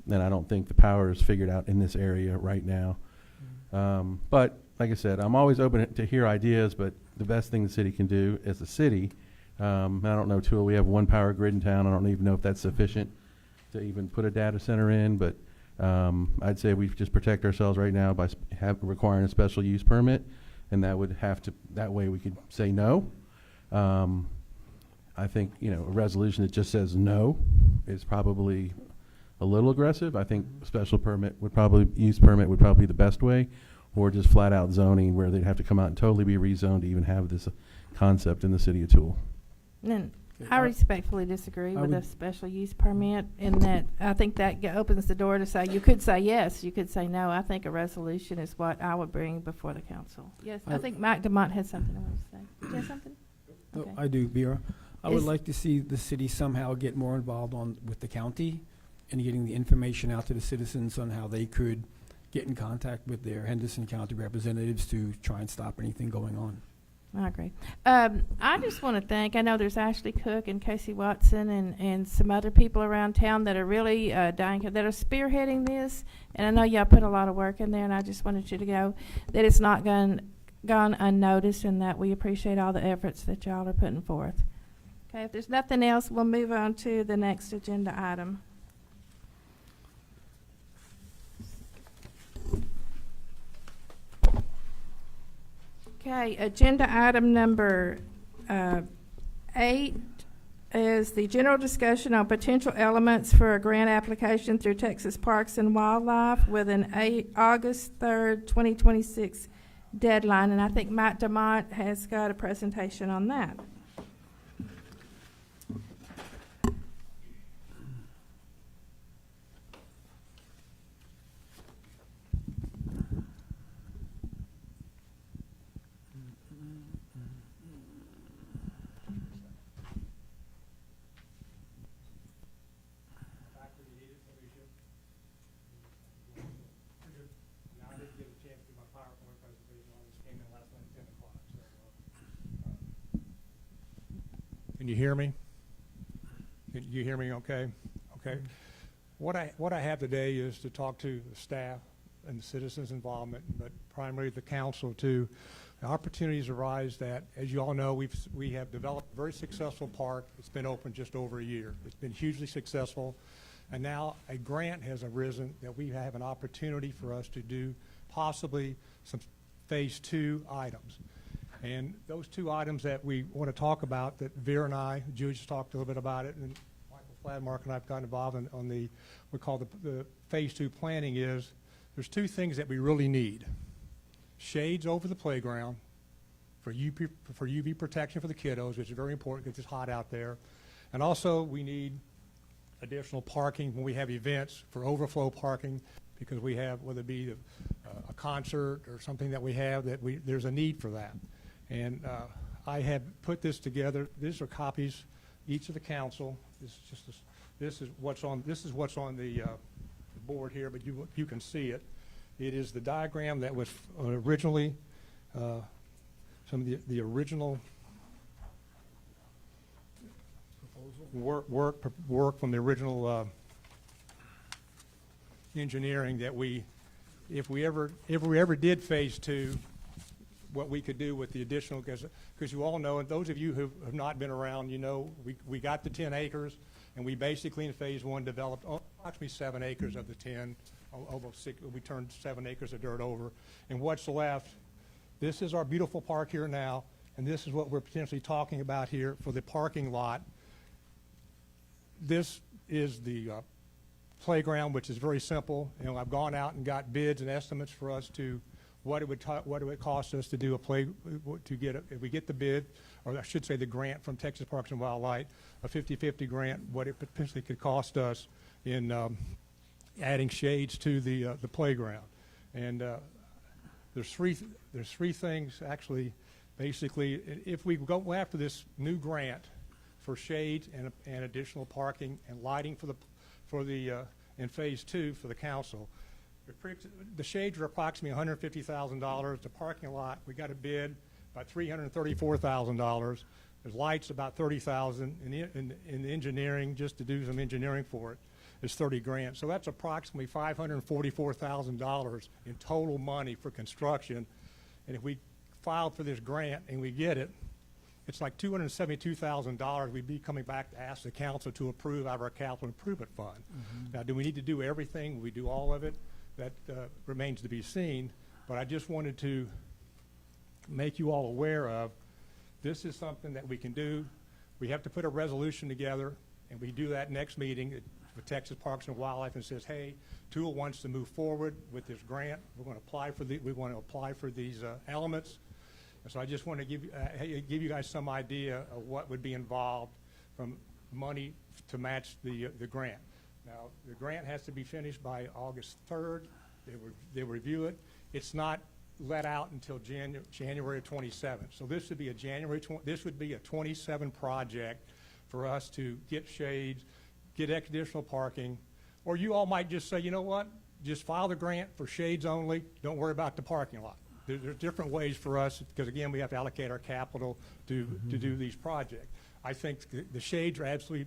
I don't think the power is figured out in this area right now. But like I said, I'm always open to hear ideas, but the best thing the city can do as a city, I don't know, Tula, we have one power grid in town. I don't even know if that's sufficient to even put a data center in, but I'd say we just protect ourselves right now by requiring a special use permit, and that would have to, that way we could say no. I think, you know, a resolution that just says no is probably a little aggressive. I think special permit would probably, use permit would probably be the best way, or just flat out zoning where they'd have to come out and totally be rezoned to even have this concept in the city of Tool. And I respectfully disagree with a special use permit in that I think that opens the door to say, you could say yes, you could say no. I think a resolution is what I would bring before the council. Yes, I think Mike DeMont had something I want to say. Did you have something? Okay. I do, Vera. I would Is- like to see the city somehow get more involved with the county and getting the information out to the citizens on how they could get in contact with their Henderson County representatives to try and stop anything going on. I agree. I just want to thank, I know there's Ashley Cook and Casey Watson and some other people around town that are really that are spearheading this. And I know y'all put a lot of work in there, and I just wanted you to know that it's not gone unnoticed and that we appreciate all the efforts that y'all are putting forth. Okay, if there's nothing else, we'll move on to the next agenda item. Okay, agenda item number 8 is the general discussion on potential elements for a grant application through Texas Parks and Wildlife with an August 3rd, 2026 deadline. And I think Matt DeMont has got a presentation on that. Can you hear me? Can you hear me okay? Okay. What I have today is to talk to the staff and the citizens' involvement, but primarily the council too. The opportunities arise that, as you all know, we have developed a very successful park. It's been open just over a year. It's been hugely successful. And now a grant has arisen that we have an opportunity for us to do possibly some phase 2 items. And those 2 items that we want to talk about, that Vera and I, Julie just talked a little bit about it, and Michael Fladmark and I have gotten involved on the, we call the phase 2 planning is, there's 2 things that we really need. Shades over the playground for UV protection for the kiddos, which is very important because it's hot out there. And also we need additional parking when we have events for overflow parking, because we have, whether it be a concert or something that we have, that there's a need for that. And I have put this together. These are copies, each of the council. This is what's on the board here, but you can see it. It is the diagram that was originally some of the original work from the original engineering that if we ever did phase 2, what we could do with the additional, because you all know, and those of you who have not been around, you know, we got the 10 acres, and we basically in phase 1 developed approximately 7 acres of the 10, almost 6, we turned 7 acres of dirt over. And what's left, this is our beautiful park here now, and this is what we're potentially talking about here for the parking lot. This is the playground, which is very simple. You know, I've gone out and got bids and estimates for us to what it would cost us to do if we get the bid, or I should say the grant from Texas Parks and Wildlife, a 50-50 grant, what it potentially could cost us in adding shades to the playground. And there's three things actually. Basically, if we go after this new grant for shades and additional parking and lighting for the in Phase 2 for the council. The shades are approximately $150,000. The parking lot, we got a bid about $334,000. There's lights about $30,000. In the engineering, just to do some engineering for it, is $30,000. So that's approximately $544,000 in total money for construction. And if we filed for this grant and we get it, it's like $272,000 we'd be coming back to ask the council to approve out of our capital improvement fund. Now, do we need to do everything? We do all of it? That remains to be seen. But I just wanted to make you all aware of this is something that we can do. We have to put a resolution together, and we do that next meeting with Texas Parks and Wildlife and says, hey, TOOL wants to move forward with this grant. We want to apply for these elements. And so I just want to give you guys some idea of what would be involved from money to match the grant. Now, the grant has to be finished by August 3rd. They review it. It's not let out until January of 27. So this would be this would be a 27 project for us to get shades, get additional parking, or you all might just say, you know what, just file the grant for shades only. Don't worry about the parking lot. There's different ways for us, because again, we have to allocate our capital to do these projects. I think the shades are absolutely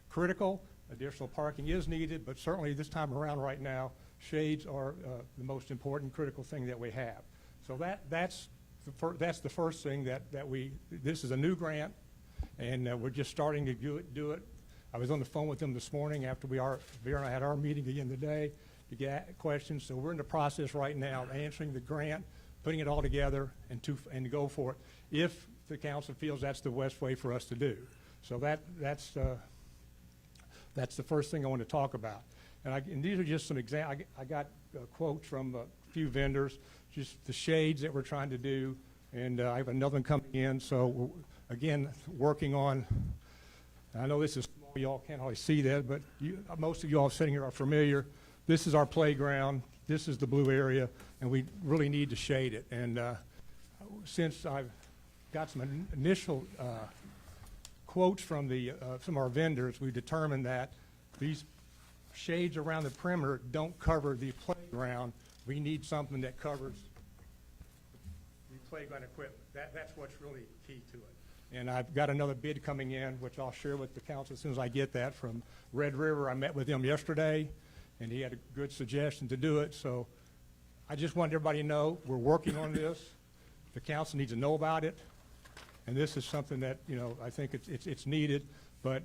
critical. Additional parking is needed, but certainly this time around right now, shades are the most important critical thing that we have. So that's the first thing this is a new grant, and we're just starting to do it. I was on the phone with them this morning after Vera and I had our meeting again today to get questions. So we're in the process right now of answering the grant, putting it all together, and to go for it if the council feels that's the best way for us to do. So that's the first thing I want to talk about. And these are just some examples. I got quotes from a few vendors, just the shades that we're trying to do, and I have another one coming in. So we're, again, working on, I know this is small, y'all can't always see that, but most of you all sitting here are familiar. This is our playground. This is the blue area, and we really need to shade it. And since I've got some initial quotes from some of our vendors, we determined that these shades around the perimeter don't cover the playground. We need something that covers the playground equipment. That's what's really key to it. And I've got another bid coming in, which I'll share with the council as soon as I get that, from Red River. I met with him yesterday, and he had a good suggestion to do it. So I just want everybody to know we're working on this. The council needs to know about it. And this is something that, I think it's needed, but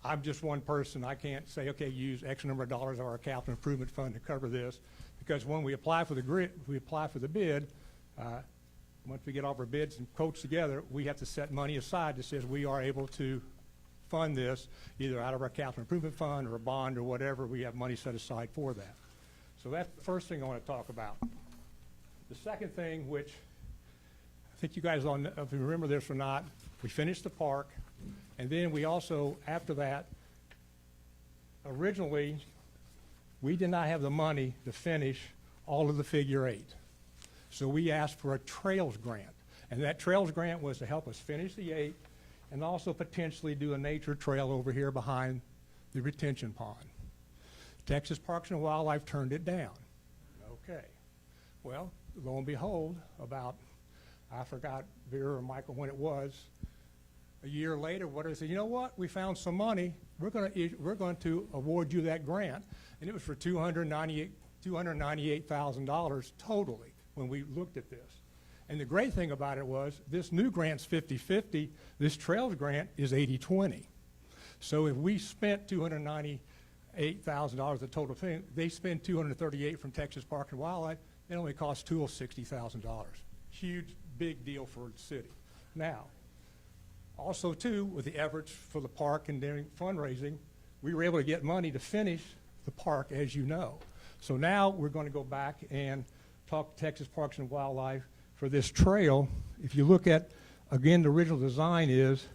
I'm just one person. I can't say, okay, use X number of dollars of our capital improvement fund to cover this, because when we apply for the bid, once we get all of our bids and quotes together, we have to set money aside that says we are able to fund this either out of our capital improvement fund or a bond or whatever. We have money set aside for that. So that's the first thing I want to talk about. The second thing, which I think you guys all know, if you remember this or not, we finished the park, and then we also, after that, originally, we did not have the money to finish all of the figure 8. So we asked for a Trails grant, and that Trails grant was to help us finish the 8 and also potentially do a nature trail over here behind the retention pond. Texas Parks and Wildlife turned it down. Okay. Well, lo and behold, I forgot, Vera or Michael, when it was, a year later, they said, you know what, we found some money. We're going to award you that grant. And it was for $298,000 totally when we looked at this. And the great thing about it was this new grant's 50-50. This Trails grant is 80-20. So if we spent $298,000 the total thing, they spend $238 from Texas Park and Wildlife. It only costs TOOL $60,000. Huge, big deal for the city. Now, also too, with the efforts for the park and during fundraising, we were able to get money to finish the park, as you know. So now we're going to go back and talk to Texas Parks and Wildlife for this trail. If you look at, again, the original design is,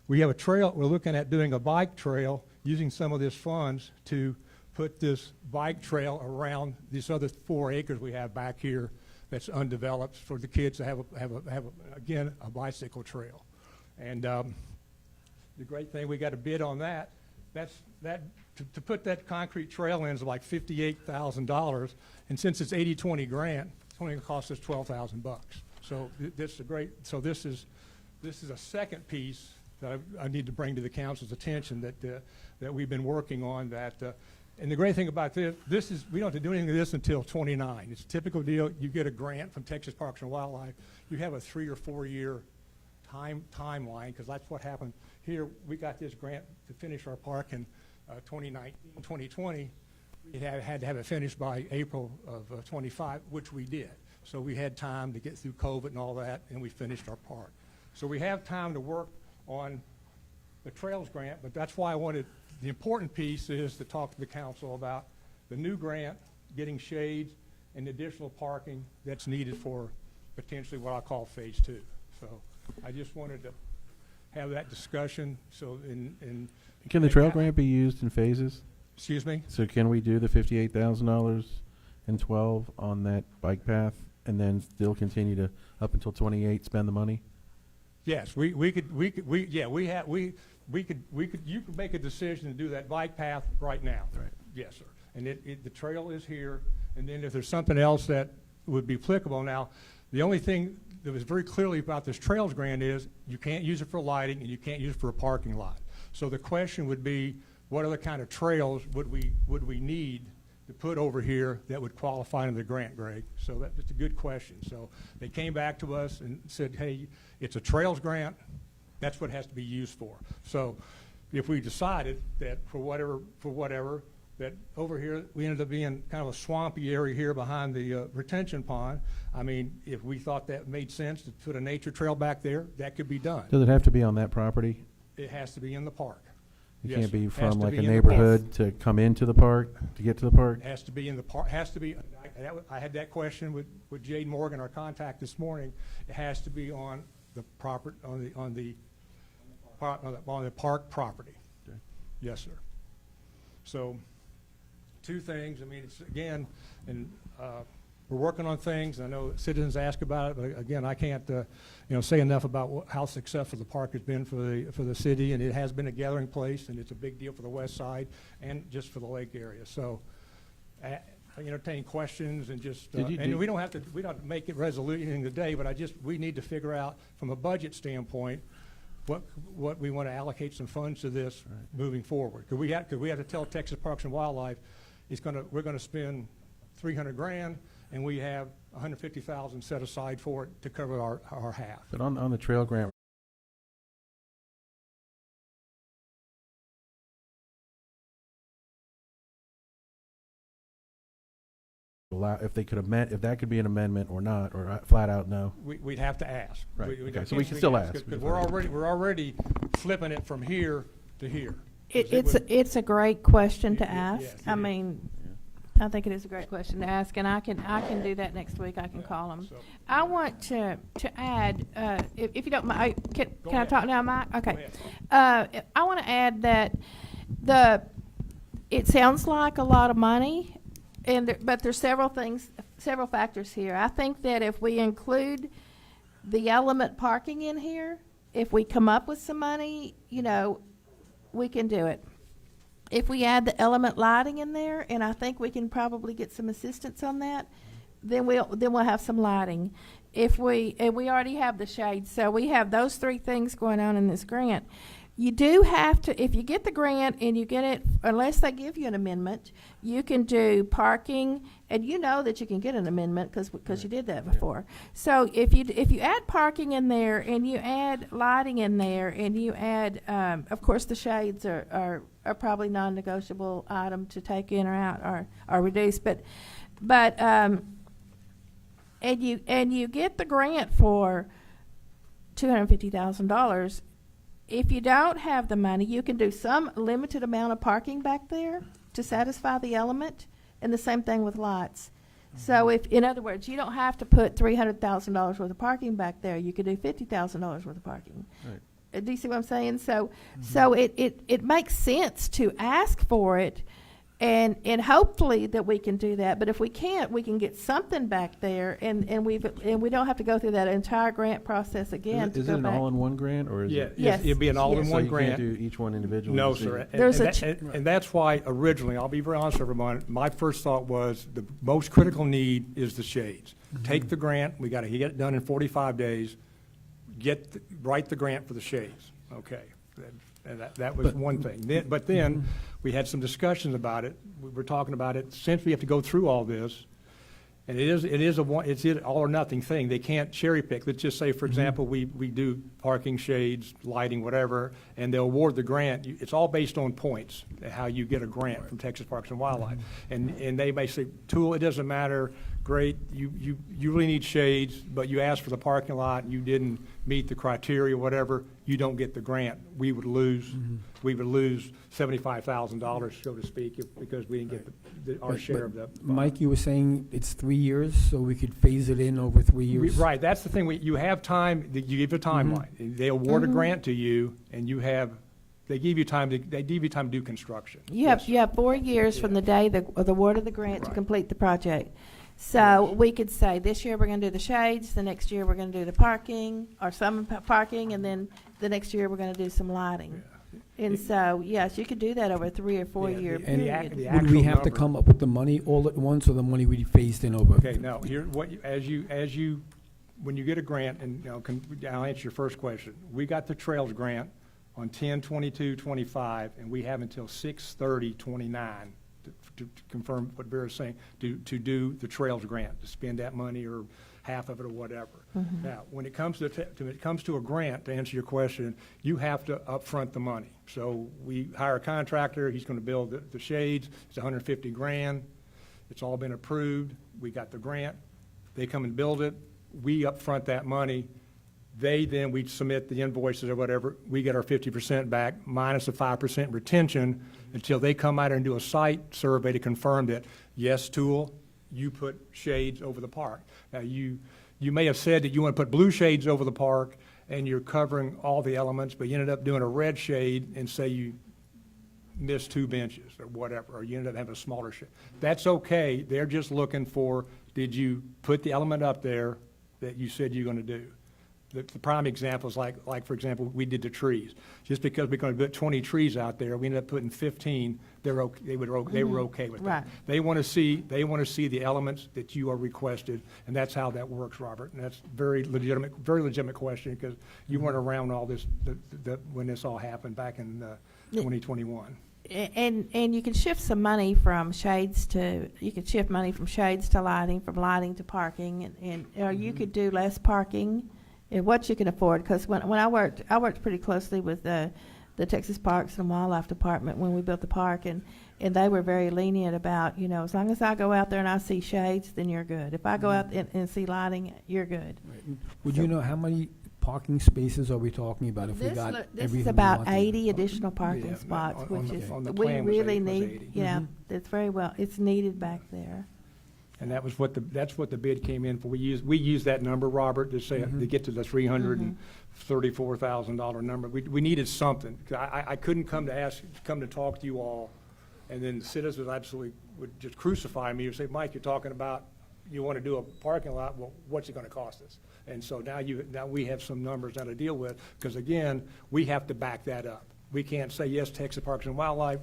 we have a trail, we're looking at doing a bike trail using some of this funds to put this bike trail around these other 4 acres we have back here that's undeveloped for the kids to have a bicycle trail. And the great thing, we got a bid on that. to put that concrete trail in is like $58,000, and since it's 80-20 grant, it's only gonna cost us $12,000. So this is a great, so this is a second piece that I need to bring to the council's attention that we've been working on that, and the great thing about this is we don't have to do anything to this until 29. It's a typical deal. You get a grant from Texas Parks and Wildlife. You have a 3 or 4 year timeline, because that's what happened here. We got this grant to finish our park in 2019, 2020. We had to have it finished by April of 25, which we did. So we had time to get through COVID and all that, and we finished our park. So we have time to work on the Trails grant, but that's why I wanted, the important piece is to talk to the council about the new grant, getting shades and additional parking that's needed for potentially what I call phase 2. So I just wanted to have that discussion. So Can the trail grant be used in phases? Excuse me? So can we do the $58,000 and 12 on that bike path and then still continue to, up until 28, spend the money? Yes, you could make a decision to do that bike path right now. Right. Yes, sir. And the trail is here, and then if there's something else that would be applicable. Now, the only thing that was very clearly about this Trails grant is you can't use it for lighting and you can't use it for a parking lot. So the question would be, what other kind of trails would we need to put over here that would qualify under the grant, Greg? So that's a good question. So they came back to us and said, hey, it's a Trails grant. That's what it has to be used for. So if we decided that for whatever, that over here, we ended up being kind of a swampy area here behind the retention pond. I mean, if we thought that made sense to put a nature trail back there, that could be done. Does it have to be on that property? It has to be in the park. It Yes, can't sir. be Has from to like be a in the neighborhood to come into the park, to get to the park? It has to be in the park, has to be, I had that question with Jade Morgan, our contact this morning. It has to be on the proper, on the park property. Okay. Yes, sir. So, two things, I mean, it's, again, and we're working on things. I know citizens ask about it, but again, I can't, say enough about how successful the park has been for the city, and it has been a gathering place, and it's a big deal for the west side and just for the lake area. So, I entertain questions and just, and we don't make it resolution today, but we need to figure out from a budget standpoint what we want to allocate some funds to this moving forward. Because we have to tell Texas Parks and Wildlife we're going to spend $300,000, and we have $150,000 set aside for it to cover our half. But on the trail grant, if that could be an amendment or not, or flat out no. We'd have to ask. Right. Okay, so we can still ask. Because we're already flipping it from here to here. It's a great question to ask. yes, I it is. mean, I think it is a great question to ask, and I can do that next week. I can call them. So- I want to add, if you don't mind, can I ahead. talk now, Mike? Okay. Go ahead. I want to add that it sounds like a lot of money, but there's several factors here. I think that if we include the element parking in here, if we come up with some money, we can do it. If we add the element lighting in there, and I think we can probably get some assistance on that, then we'll have some lighting. And we already have the shade, so we have those three things going on in this grant. You do have to, if you get the grant and you get it, unless they give you an amendment, you can do parking, and you know that you can get an amendment because you did that before. So if you add parking in there and you add lighting in there and you add, of course, the shades are probably non-negotiable item to take in or out or reduce, but and you get the grant for $250,000. If you don't have the money, you can do some limited amount of parking back there to satisfy the element, and the same thing with lights. So in other words, you don't have to put $300,000 worth of parking back there. You could do $50,000 worth of parking. Right. Do you see what I'm saying? So it makes sense to ask for it And hopefully that we can do that, but if we can't, we can get something back there, and we don't have to go through that entire grant process again to Is go it an back. all-in-one grant, or is Yeah, it? Yes. it'd be an Yes. all-in-one So grant. you can't do each one individually? No, to see- sir. And- There's and a that- and that's why originally, I'll be very honest with everyone, my first thought was the most critical need is the shades. Take the grant, we got to get it done in 45 days, write the grant for the shades, okay? And that was one thing. But then, we had some discussions about it, we were talking about it, since we have to go through all this, and it's an all or nothing thing. They can't cherry pick. Let's just say, for example, we do parking, shades, lighting, whatever, and they'll award the grant. It's all based on points, how you get a grant from Texas Parks and Wildlife. And they may say, Tool, it doesn't matter, great, you really need shades, but you asked for the parking lot, and you didn't meet the criteria, whatever, you don't get the grant. We would lose $75,000, so to speak, because we didn't get our But- share but of the. Mike, you were saying it's 3 years, so we could phase it in over 3 years? Right, that's the thing, you have time, you give a timeline. They award a grant to you, and they give you time to do construction. You have 4 years from the day of the award of the grant to complete the project. So we could say, this year we're gonna do the shades, the next year we're gonna do the parking, or some parking, and then the next year we're gonna do some lighting. And so, yes, you could do that over a 3 or 4 year the- and the period. the Would we actual have to number- come up with the money all at once, or the money would be phased in over? Okay, no, here, when you get a grant, and, I'll answer your first question. We got the Trails Grant on 10/22/25, and we have until 6/30/29 to confirm what Vera's saying, to do the Trails Grant, to spend that money or half of it or whatever. Now, when it comes to a grant, to answer your question, you have to upfront the money. So we hire a contractor, he's gonna build the shades, it's $150,000. It's all been approved, we got the grant, they come and build it, we upfront that money, we submit the invoices or whatever, we get our 50% back, minus a 5% retention, until they come out and do a site survey to confirm that, yes, Tool, you put shades over the park. Now, you may have said that you want to put blue shades over the park, and you're covering all the elements, but you ended up doing a red shade, and say you missed 2 benches or whatever, or you ended up having a smaller shade. That's okay, they're just looking for, did you put the element up there that you said you're going to do? The prime example is like, for example, we did the trees. Just because we're going to put 20 trees out there, we ended up putting 15, they were okay with that. Right. They want to see the elements that you are requested, and that's how that works, Robert. And that's very legitimate question, because you weren't around all this, when this all happened back in 2021. And you can shift some money from shades to lighting, from lighting to parking, or you could do less parking, and what you can afford. Because when I worked pretty closely with the Texas Parks and Wildlife Department when we built the park, and they were very lenient about, as long as I go out there and I see shades, then you're good. If I go out and see lighting, you're good. Would you know how many parking spaces are we talking about if we got everything This we is about wanted? 80 additional parking Yeah, spots, on which the- is, on the we plan was really 80. need, it's very well, it's needed back there. And that's what the bid came in for. We used that number, Robert, to say, to get to the $334,000 number. We needed something. I couldn't come to talk to you all, and then the citizens absolutely would just crucify me and say, Mike, you're talking about, you want to do a parking lot, well, what's it going to cost us? And so now we have some numbers now to deal with, because again, we have to back that up. We can't say, yes, Texas Parks and Wildlife,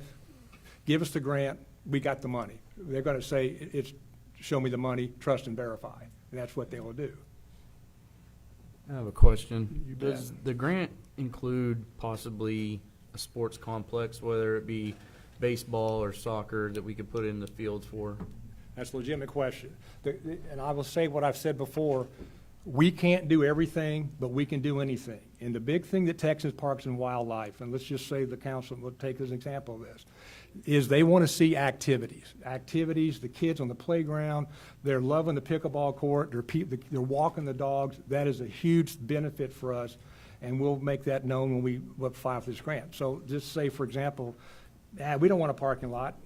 give us the grant, we got the money. They're going to say, it's show me the money, trust and verify. And that's what they will do. I have a question. You bet. Does the grant include possibly a sports complex, whether it be baseball or soccer, that we could put in the fields for? That's a legitimate question. And I will say what I've said before, we can't do everything, but we can do anything. And the big thing that Texas Parks and Wildlife, and let's just say the council will take as an example of this, is they want to see activities. Activities, the kids on the playground, they're loving the pickleball court, they're walking the dogs. That is a huge benefit for us, and we'll make that known when we file for this grant. So just say, for example, we don't want a parking lot.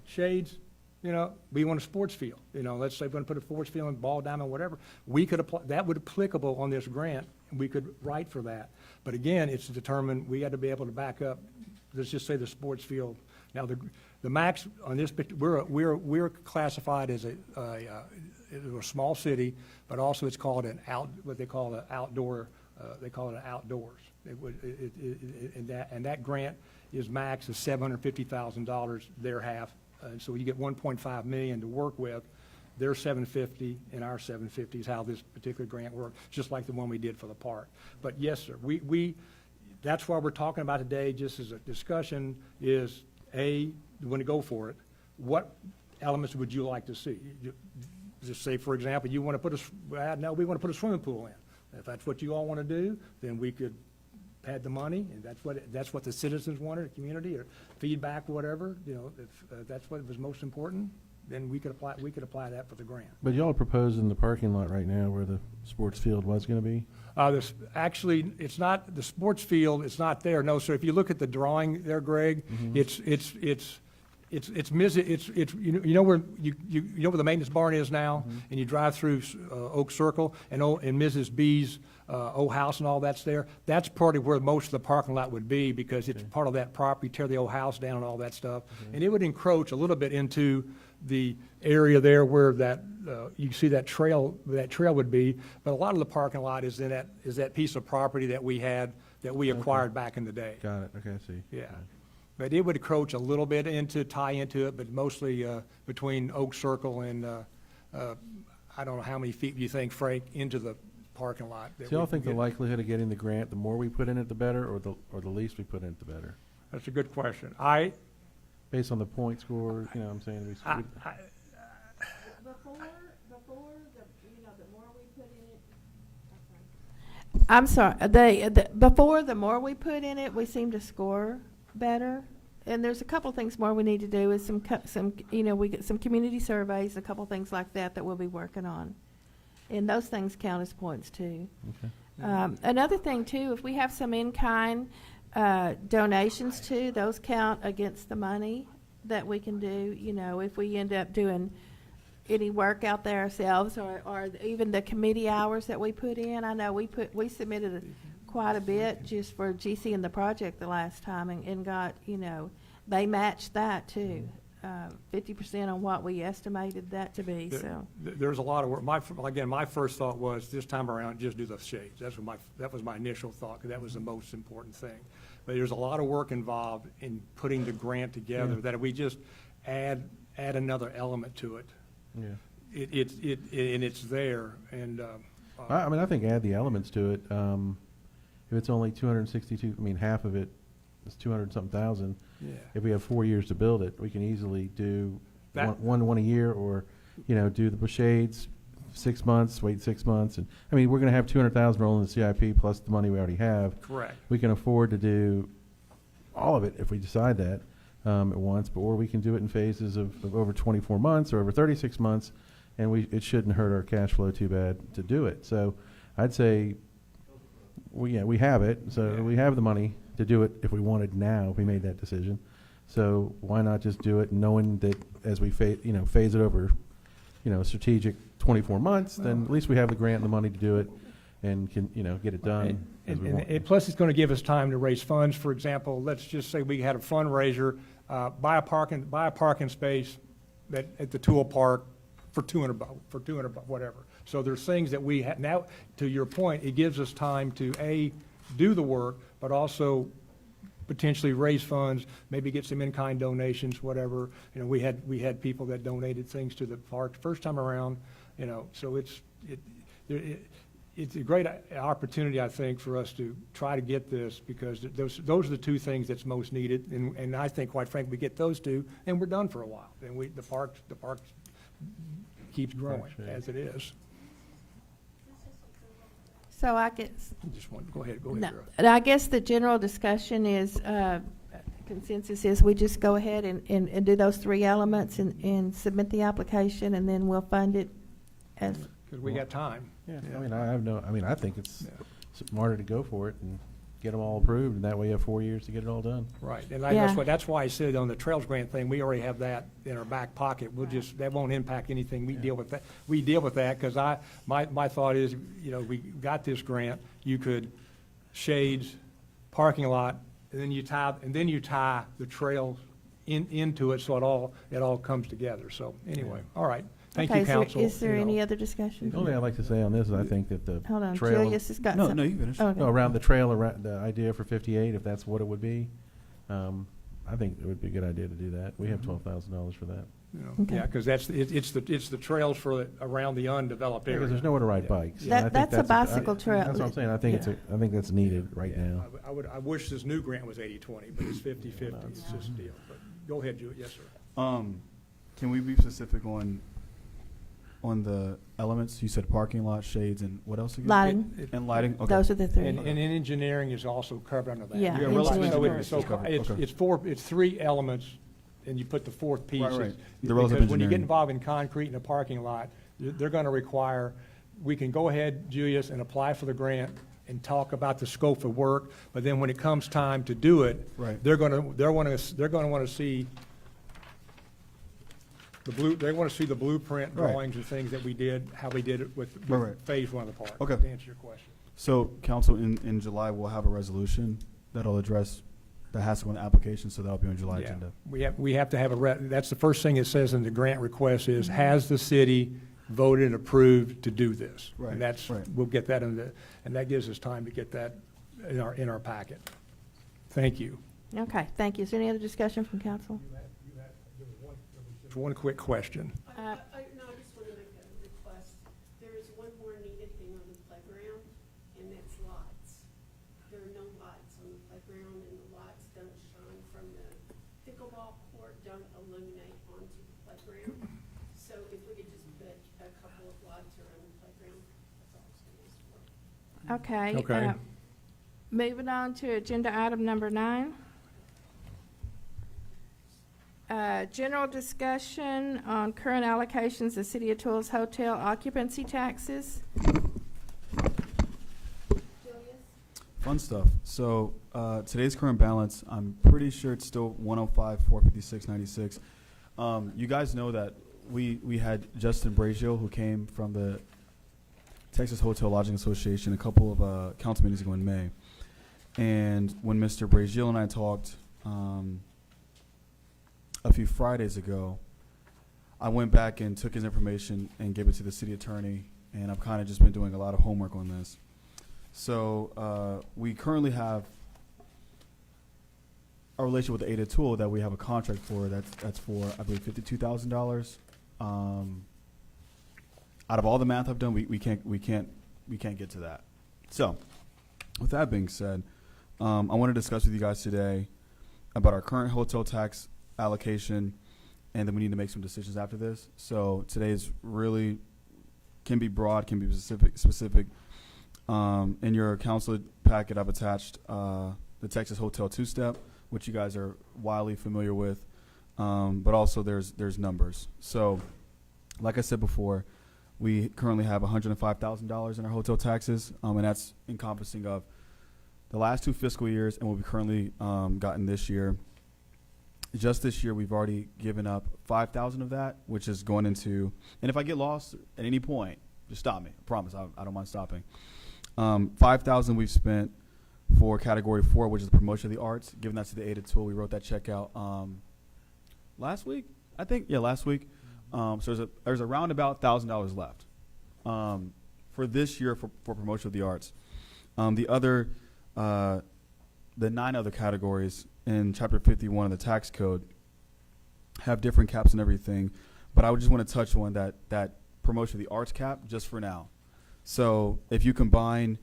Shades, we want a sports field. Let's say we're going to put a sports field in Ball Diamond, whatever. We could apply, that would be applicable on this grant, and we could write for that. But again, it's determined, we had to be able to back up, let's just say the sports field. Now, the max on this, we're classified as a small city, but also it's called what they call an outdoor, they call it outdoors. And that grant is max is $750,000, their half. So you get 1.5 million to work with. Their 750 and our 750 is how this particular grant works, just like the one we did for the park. But yes, sir, that's why we're talking about today, just as a discussion, is you want to go for it. What elements would you like to see? Just say, for example, you want to put we want to put a swimming pool in. If that's what you all want to do, then we could pad the money, and that's what the citizens wanted, the community, or feedback, whatever. If that's what was most important, then we could apply that for the grant. But y'all are proposing the parking lot right now where the sports field was going to be? Actually, it's not, the sports field, it's not there, no, sir. If you look at the drawing there, Greg, it's you know where where the maintenance barn is now, and you drive through Oak Circle and Mrs. B's old house and all that's there. That's probably where most of the parking lot would be, because it's part of that property. Tear the old house down and all that stuff, and it would encroach a little bit into the area there where that you see that trail would be. But a lot of the parking lot is that piece of property that we acquired back in the day. Got it. Okay, I see. Yeah. But it would encroach a little bit tie into it, but mostly between Oak Circle and, I don't know how many feet you think, Frank, into the parking lot. So y'all think the likelihood of getting the grant, the more we put in it, the better, or the least we put in it, the better? That's a good question. Based on the point score, you know what I'm saying? I'm sorry, before, the more we put in it, we seem to score better. And there's a couple things more we need to do, is we get some community surveys, a couple things like that we'll be working on. And those things count as points too. Okay. Another thing too, if we have some in-kind donations too, those count against the money that we can do. If we end up doing any work out there ourselves, or even the committee hours that we put in. I know we submitted quite a bit just for GC and the project the last time, and got, they matched that too. 50% on what we estimated that to be. So there's a lot of work. My first thought was this time around, just do the shades. That was my initial thought, because that was the most important thing. But there's a lot of work involved in putting the grant together, that if we just add another element to it, and it's there. And I think add the elements to it. If it's only 262, half of it is 200-something thousand. Yeah. If we have 4 years to build it, we can easily do one a year, or do the shades 6 months, wait 6 months, and we're going to have 200,000 rolling in the CIP plus the money we already have. Correct. We can afford to do all of it if we decide that at once, or we can do it in phases of over 24 months or over 36 months, and it shouldn't hurt our cash flow too bad to do it. So I'd say we have it, so we have the money to do it if we wanted now, if we made that decision. So why not just do it, knowing that as we phase it over, a strategic 24 months, then at least we have the grant and the money to do it, and can get it done as we want. And plus, it's going to give us time to raise funds. For example, let's just say we had a fundraiser, buy a parking space at the Tool Park for $200, whatever. So there's things that we have now. To your point, it gives us time to do the work, but also potentially raise funds, maybe get some in-kind donations, whatever. We had people that donated things to the park first time around. So it's a great opportunity, I think, for us to try to get this, because those are the two things that's most needed. And I think, quite frankly, we get those two, and we're done for a while. And the park keeps growing as it is. So I guess. Go ahead. No, I guess the general discussion is, consensus is we just go ahead and do those three elements and submit the application, and then we'll fund it as. Because we got time. Yeah. I think it's smarter to go for it and get them all approved, and that way you have 4 years to get it all done. Right, and that's why I said on the Trails Grant thing, we already have that in our back pocket. That won't impact anything. We deal with that. We deal with that, because my thought is, we got this grant. You could shades, parking lot, and then you tie the trails into it, so it all comes together. So anyway, all right. Thank Okay, you, council. Is there You know. any other discussion? The only thing I'd like to say on this is I think that the Hold on, trail, Julius has got No, something. no, you finish. Okay. no, around the trail, around the idea for 58, if that's what it would be, I think it would be a good idea to do that. We have $12,000 for that. You know, Okay. Yeah, because it's the trails around the undeveloped area. Because there's nowhere to ride Yeah. bikes. That- And I think that's a bicycle trail. That's what I'm saying. I think I think that's needed right Yeah, now. I wish this new grant was 80-20, but it's 50-50. It's just a deal. But go ahead, Julie. Yes, sir. Can we be specific on the elements? You said parking lot, shades, and what else again? Lighting. And lighting? Okay. Those are the three. And engineering is also covered under that. Yeah, Yeah, engineering. So Okay. it's three elements, and you put the fourth piece. Right, right. It's- The relative Because when you get engineering. involved in concrete in a parking lot, they're going to require, we can go ahead, Julius, and apply for the grant and talk about the scope of work, but then when it comes time to do it, Right. they're going to want to see they want to see the blueprint Right. drawings and things that we did, how we did it with Right. phase one of the park. Okay. To answer your question. So, council, in July, we'll have a resolution that'll address, that has to go in the application, so that'll be on July Yeah. agenda. We have to have that's the first thing it says in the grant request is, has the city voted and approved to do this? Right, And that's, right. we'll get that and that gives us time to get that in our packet. Thank you. Okay, thank you. Is there any other discussion from council? Just one quick question. Uh, No, I just want to make a request. There is one more needed thing on the playground, and that's lights. There are no lights on the playground, and the lights don't shine from the pickleball court, don't illuminate onto the playground. So if we could just put a couple of lights around the playground, that's all I was going to ask for. Okay. Okay. Moving on to agenda item number 9. General discussion on current allocations of City of Tull's hotel occupancy taxes. Fun stuff. So, today's current balance, I'm pretty sure it's still 105, 456, 96. You guys know that we had Justin Brazio, who came from the Texas Hotel Lodging Association, a couple of council meetings ago in May. And when Mr. Brazil and I talked a few Fridays ago, I went back and took his information and gave it to the city attorney, and I've kind of just been doing a lot of homework on this. So we currently have a relationship with the Ada Tool that we have a contract for. That's for, I believe, $52,000. Out of all the math I've done, we can't get to that. So, with that being said, I want to discuss with you guys today about our current hotel tax allocation, and then we need to make some decisions after this. So today is really can be broad, can be specific. In your council packet, I've attached the Texas Hotel Two-Step, which you guys are wildly familiar with, but also there's numbers. So, like I said before, we currently have $105,000 in our hotel taxes, and that's encompassing of the last 2 fiscal years and what we currently gotten this year. Just this year, we've already given up 5,000 of that, which is going into. And if I get lost at any point, just stop me. I promise, I don't mind stopping. 5,000 we've spent for Category 4, which is the promotion of the arts. Giving that to the Ada Tool, we wrote that check out last week, I think. Yeah, last week. So there's around about $1,000 left for this year for promotion of the arts. The 9 other categories in Chapter 51 of the tax code have different caps and everything, but I would just want to touch on that promotion of the arts cap just for now. So if you combine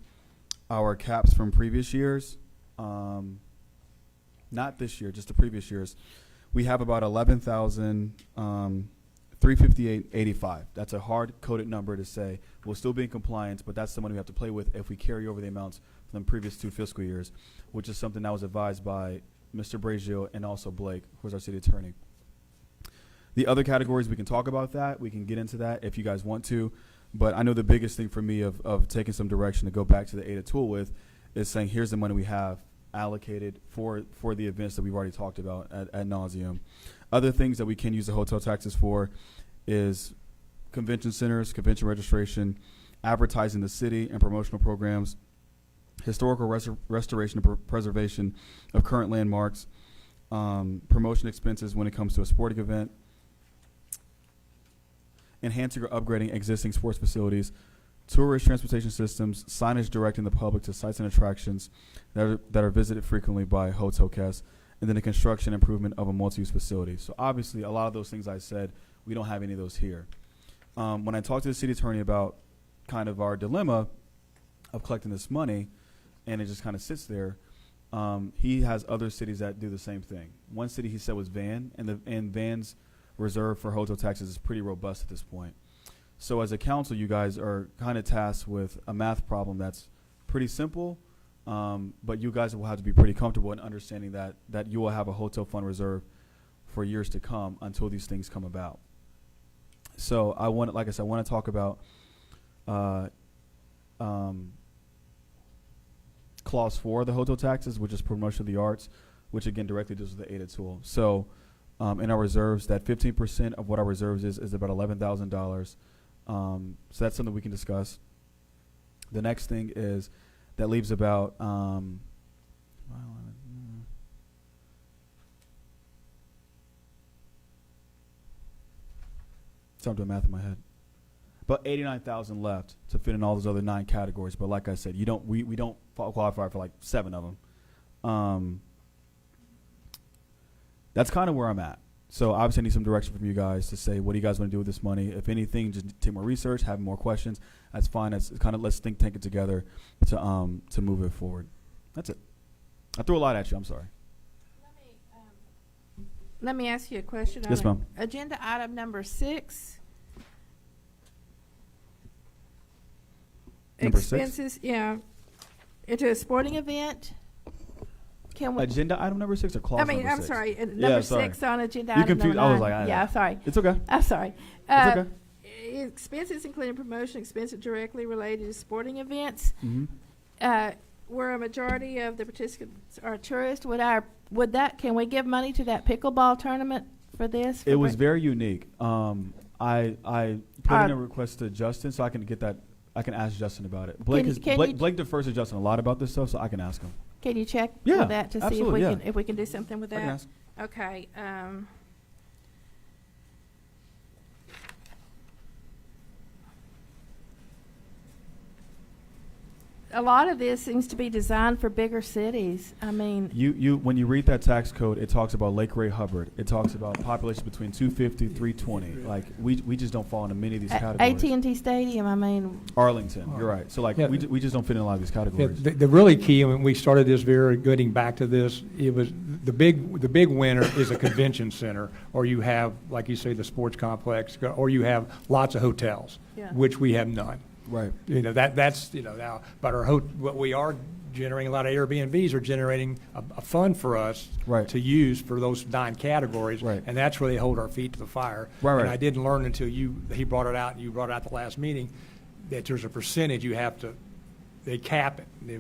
our caps from previous years, not this year, just the previous years, we have about 11,358.85. That's a hard-coded number to say we'll still be in compliance, but that's the money we have to play with if we carry over the amounts from the previous 2 fiscal years, which is something that was advised by Mr. Brazio and also Blake, who's our city attorney. The other categories, we can talk about that. We can get into that if you guys want to. But I know the biggest thing for me of taking some direction to go back to the Ada Tool with is saying, here's the money we have allocated for the events that we've already talked about ad nauseum. Other things that we can use the hotel taxes for is convention centers, convention registration, advertising the city and promotional programs, historical restoration and preservation of current landmarks, promotion expenses when it comes to a sporting event, enhancing or upgrading existing sports facilities, tourist transportation systems, signage directing the public to sites and attractions that are visited frequently by hotel guests, and then the construction and improvement of a multi-use facility. So obviously, a lot of those things I said, we don't have any of those here. When I talked to the city attorney about kind of our dilemma of collecting this money, and it just kind of sits there, he has other cities that do the same thing. One city he said was Van, and Van's reserve for hotel taxes is pretty robust at this point. So as a council, you guys are kind of tasked with a math problem that's pretty simple, but you guys will have to be pretty comfortable in understanding that you will have a hotel fund reserve for years to come until these things come about. So I want to talk about Clause 4 of the hotel taxes, which is promotion of the arts, which again directly deals with the ADA tool. So in our reserves, that 15% of what our reserves is about $11,000. So that's something we can discuss. The next thing is that leaves about so I'm doing math in my head. About 89,000 left to fit in all those other 9 categories. But like I said, we don't qualify for like 7 of them. That's kind of where I'm at. So obviously I need some direction from you guys to say, what do you guys want to do with this money? If anything, just take more research, have more questions. That's fine. That's kind of, let's think tank it together to move it forward. That's it. I threw a lot at you. I'm sorry. Let me ask you a question. Yes, on ma'am. Agenda item number 6. Number 6? Expenses, yeah. Into a sporting event. Can we? Agenda item number 6 or clause number 6? I'm sorry. Number 6 on agenda You item confused. number 9. I was like, yeah, sorry. It's okay. I'm sorry. It's okay. Expenses including promotion expenses directly related to sporting events. Mm-hmm. Where a majority of the participants are tourists, can we give money to that pickleball tournament for this? It was very unique. I put in a request to Justin so I can get that. I can ask Justin about it. Blake defers to Justin a lot about this stuff, so I can ask him. Can you check Yeah, with that to see absolutely, if we can do something with I can that? ask. Okay. A lot of this seems to be designed for bigger cities. I mean, You when you read that tax code, it talks about Lake Ray Hubbard. It talks about population between 250 320. Like we just don't fall into many of these categories. AT&T Stadium. I mean, Arlington, you're right. So like Yeah. we just don't fit in a lot of these Yeah, categories. the really key, when we started this, getting back to this, it was the big winner is a convention center, or you have, like you say, the sports complex, or you have lots of hotels, Yeah. which we have none. Right. That's now, but what we are generating, a lot of Airbnbs are generating a fund for us Right. to use for those 9 categories. Right. And that's where they hold our feet to the fire. Right, And right. I didn't learn until he brought it out, and you brought it out the last meeting, that there's a percentage they cap it. There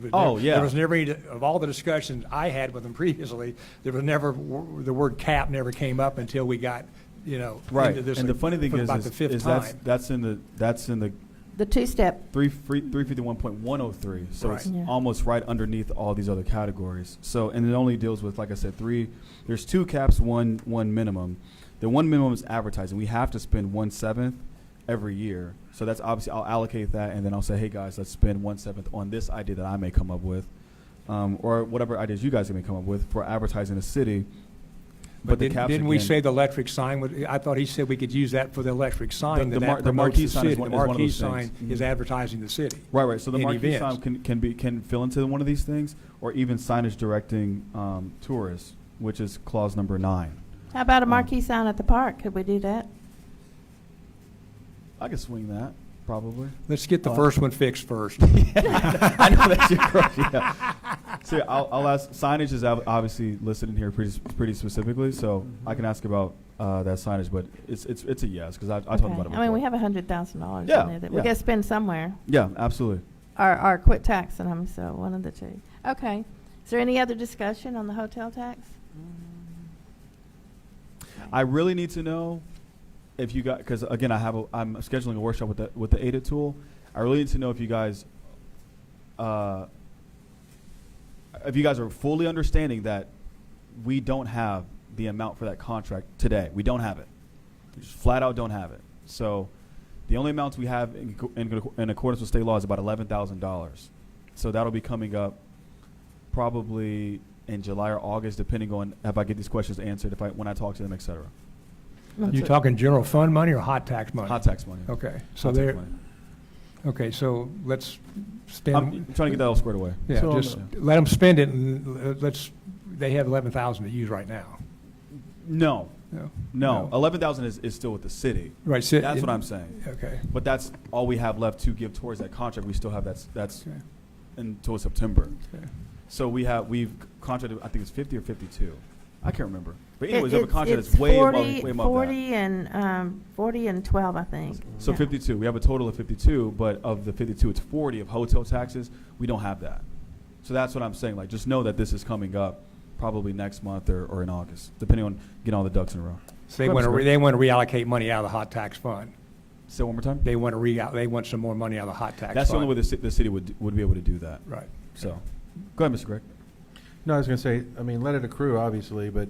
was never any, of all the discussions I had with them previously, there was never, the word cap never came up until we got, Right. into this. And the funny thing for is, about the 5th time. that's in the the two-step. 351.103, so Right. it's Yeah. almost right underneath all these other categories. So, and it only deals with, like I said, there's 2 caps, one minimum. The one minimum is advertising. We have to spend 1/7 every year. So that's obviously, I'll allocate that, and then I'll say, hey guys, let's spend 1/7 on this idea that I may come up with, or whatever ideas you guys may come up with for advertising the city. But the caps didn't we again- say the electric sign I thought he said we could use that for the electric sign. The that marquee promotes sign is city. one- The is one of marquee those sign things. is advertising the city. Right. So the in marquee events. sign can fill into one of these things, or even signage directing tourists, which is clause number 9. How about a marquee sign at the park? Could we do that? I could swing that, probably. Let's get the first one fixed first. I know that's your question. Yeah. So I'll ask. Signage is obviously listed in here pretty specifically, so I can ask about that signage, but it's a yes because I told Okay. about it before. I mean, we have $100,000 Yeah, in there that we yeah. got to spend somewhere. Yeah, absolutely. Or quit taxing them, so one of the two. Okay. Is there any other discussion on the hotel tax? I really need to know if you got, because again, I'm scheduling a workshop with the ADA tool. I really need to know if you guys are fully understanding that we don't have the amount for that contract today. We don't have it. We just flat out don't have it. So the only amounts we have in accordance with state law is about $11,000. So that'll be coming up probably in July or August, depending on if I get these questions answered, when I talk to them, et cetera. You talking general fund money or hot tax money? Hot tax money. Okay, so Hot tax there. money. Okay, so let's spend. I'm trying to get that all squared away. Yeah, So just let them spend it, and they have 11,000 to use right now. No. No. No. 11,000 is still with the city. Right. That's what I'm saying. Okay. But that's all we have left to give towards that contract. We still have that's Okay. until September. Okay. So we've contracted, I think it's 50 or 52. I can't remember. But anyways, It- we have a contract it's that's way 40 above that. 40 and 12, I think. So Yeah. 52. We have a total of 52, but of the 52, it's 40 of hotel taxes. We don't have that. So that's what I'm saying. Like, just know that this is coming up probably next month or in August, depending on getting all the ducks in a row. So they want to reallocate money out of the hot tax fund. Say it one more time. They want some more money out of the hot tax That's the fund. only way the city would be able to do that. Right. So, go ahead, Mr. Gregg. No, I was going to say, I mean, let it accrue, obviously, but,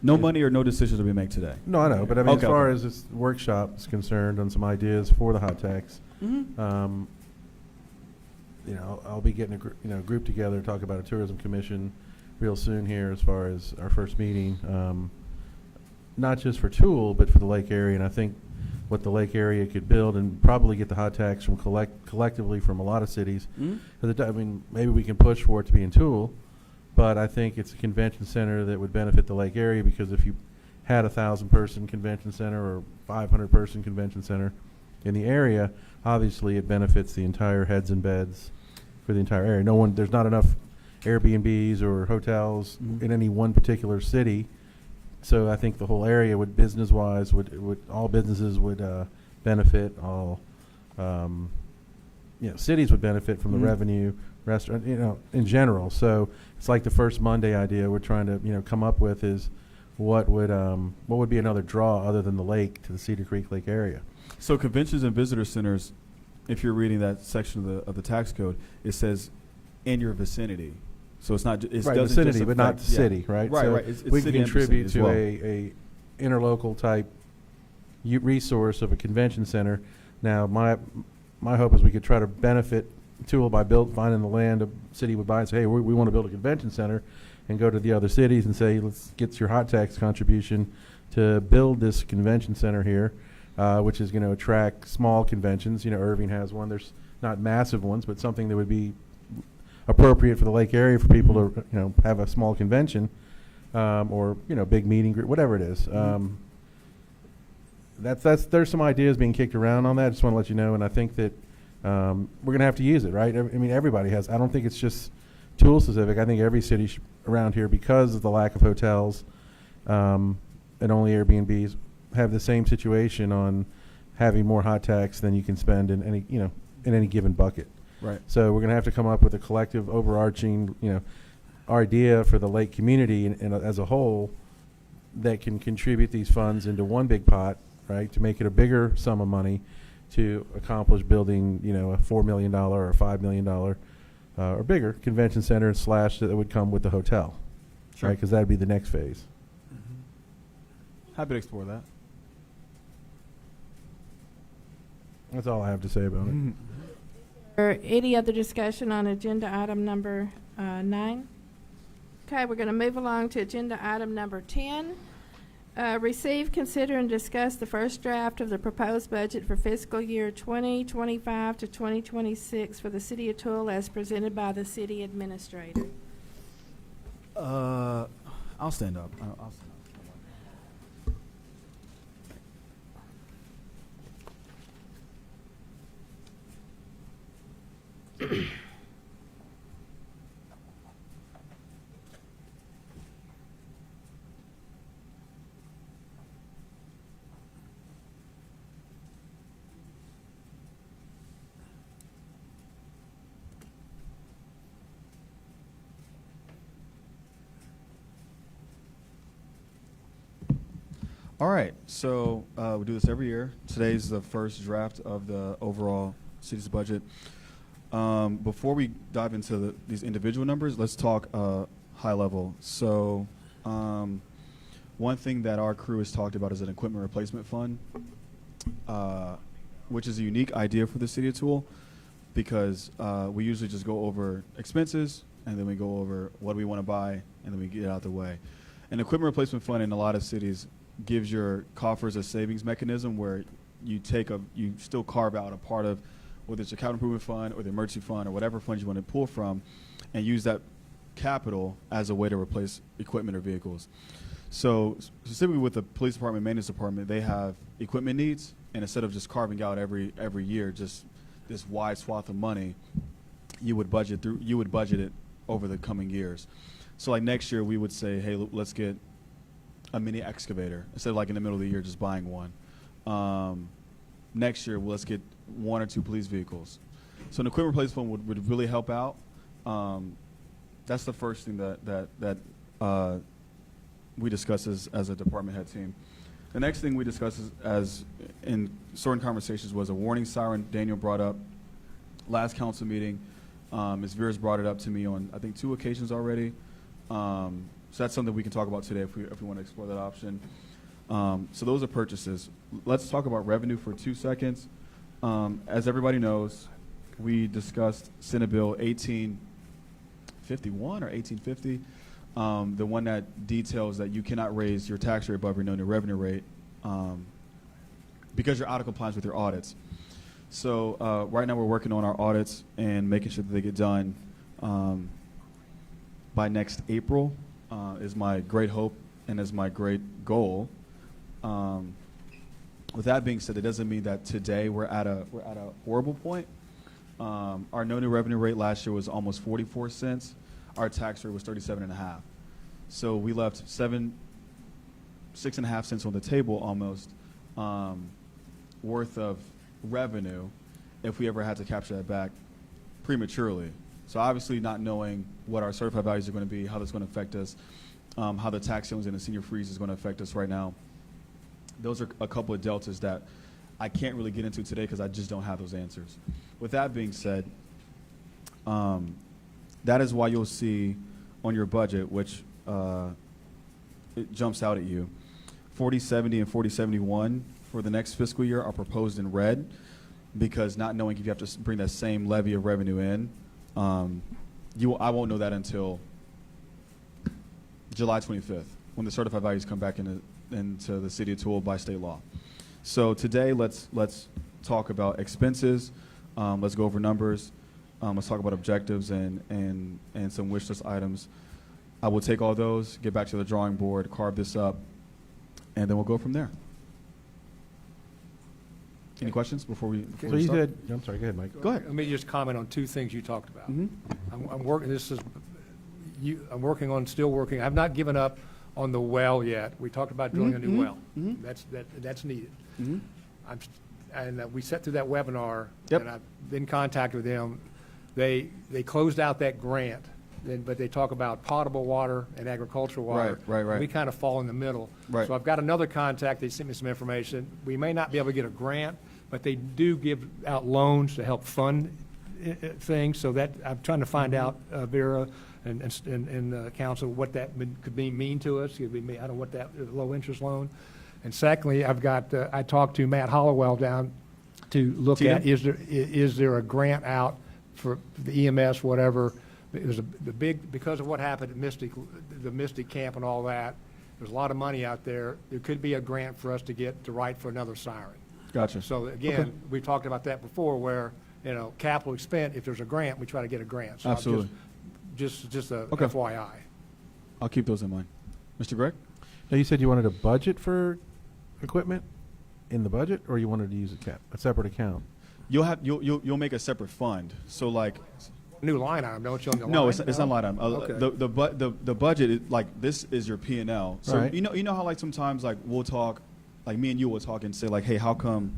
No money or no decisions will be made today. no, I know, but I mean, Okay, as far okay. as this workshop is concerned on some ideas for the hot tax, you know, I'll be getting a group together to talk about a tourism commission real soon here as far as our first meeting, not just for Tool, but for the lake area. And I think what the lake area could build and probably get the hot tax from collectively from a lot of cities. I mean, maybe we can push for it to be in Tool, but I think it's a convention center that would benefit the lake area, because if you had 1,000-person convention center or 500-person convention center in the area, obviously it benefits the entire heads and beds for the entire area. There's not enough Airbnbs or hotels in any one particular city. So I think the whole area would, business-wise, would all businesses would benefit. All cities would benefit from the revenue. Restaurant, in general. So it's like the first Monday idea we're trying to come up with is what would be another draw other than the lake to the Cedar Creek Lake area. So conventions and visitor centers, if you're reading that section of the tax code, it says in your vicinity. So it's not. It Right, doesn't vicinity, just but not affect- the city, right? Right, So right. It's we can city and contribute vicinity to as a interlocal type resource of a convention center. Now, my hope is we could try to benefit Tool by finding the land a city would buy and say, hey, we want to build a convention center, and go to the other cities and say, let's get your hot tax contribution to build this convention center here, which is going to attract small conventions. Irving has one. There's not massive ones, but something that would be appropriate for the lake area for people to have a small convention, or big meeting group, whatever it is. There's some ideas being kicked around on that. I just want to let you know, and I think that we're going to have to use it, right? I mean, everybody has. I don't think it's just Tool specific. I think every city around here, because of the lack of hotels and only Airbnbs, have the same situation on having more hot tax than you can spend in any given bucket. Right. So we're going to have to come up with a collective, overarching, idea for the lake community and as a whole that can contribute these funds into one big pot, right, to make it a bigger sum of money to accomplish building, a $4 million or $5 million or bigger convention center / that would come with the hotel, Sure. right? Because that'd be the next phase. Happy to explore that. That's all I have to say about it. Or any other discussion on agenda item number 9? Okay, we're going to move along to agenda item number 10. Receive, consider, and discuss the first draft of the proposed budget for fiscal year 2025 to 2026 for the City of Tool as presented by the City Administrator. I'll stand up. I'll stand up. All right, so we do this every year. Today's the first draft of the overall city's budget. Before we dive into these individual numbers, let's talk high level. So, one thing that our crew has talked about is an equipment replacement fund, which is a unique idea for the city of Tool, because we usually just go over expenses, and then we go over what we want to buy, and then we get it out the way. An equipment replacement fund in a lot of cities gives your coffers a savings mechanism where you still carve out a part of, whether it's a capital improvement fund or the emergency fund or whatever fund you want to pull from, and use that capital as a way to replace equipment or vehicles. So specifically with the police department, maintenance department, they have equipment needs, and instead of just carving out every year just this wide swath of money, you would budget it over the coming years. So like next year we would say, hey, let's get a mini excavator instead of like in the middle of the year just buying one. Next year, let's get 1 or 2 police vehicles. So an equipment replacement fund would really help out. That's the first thing that we discuss as a department head team. The next thing we discuss as in certain conversations was a warning siren. Daniel brought up last council meeting. Ms. Veers brought it up to me on, I think, 2 occasions already. So that's something we can talk about today if we want to explore that option. So those are purchases. Let's talk about revenue for 2 seconds. As everybody knows, we discussed Senate Bill 1851 or 1850, the one that details that you cannot raise your tax rate above your known revenue rate because you're out of compliance with your audits. So right now we're working on our audits and making sure that they get done by next April is my great hope and is my great goal. With that being said, it doesn't mean that today we're at a horrible point. Our no new revenue rate last year was almost 44 cents. Our tax rate was 37.5. So we left 6.5 cents on the table almost worth of revenue if we ever had to capture that back prematurely. So obviously not knowing what our certified values are going to be, how that's going to affect us, how the tax ceilings and the senior freeze is going to affect us right now. Those are a couple of deltas that I can't really get into today because I just don't have those answers. With that being said, that is why you'll see on your budget, which it jumps out at you, 4070 and 4071 for the next fiscal year are proposed in red because not knowing if you have to bring that same levy of revenue in, I won't know that until July 25th when the certified values come back into the city of Tool by state law. So today, let's talk about expenses. Let's go over numbers. Let's talk about objectives and some wish list items. I will take all those, get back to the drawing board, carve this up, and then we'll go from there. Any questions before we So you start? said, I'm sorry, go ahead, Mike. Go ahead. Let me just comment on 2 things you talked about. Mm-hmm. I'm working on, still working. I've not given up on the well yet. We talked about drilling a new well. Mm-hmm. That's needed. Mm-hmm. We sat through that webinar, Yep. and I've been in contact with them. They closed out that grant, but they talk about potable water and agricultural water. Right. We kind of fall in the middle. Right. So I've got another contact. They sent me some information. We may not be able to get a grant, but they do give out loans to help fund things. So that I'm trying to find out, Vera and council, what that could mean to us. I don't know what that low interest loan. And secondly, I've got I talked to Matt Hollowell down to look Tina? at is there a grant out for the EMS, whatever. It was because of what happened at the Mystic camp and all that. There's a lot of money out there. There could be a grant for us to get to write for another siren. Gotcha. So again, we talked about that before, where capital expense. If there's a grant, we try to get a grant. So Absolutely. Just a Okay. FYI. I'll keep those in mind. Mr. Gregg? Now, you said you wanted a budget for equipment in the budget, or you wanted to use a separate account? You'll make a separate fund. So like, New line item, don't you? no, it's not line item. Okay. The budget is like, this is your P&L. So Right. you know how like sometimes like we'll talk, like me and you will talk and say like, hey, how come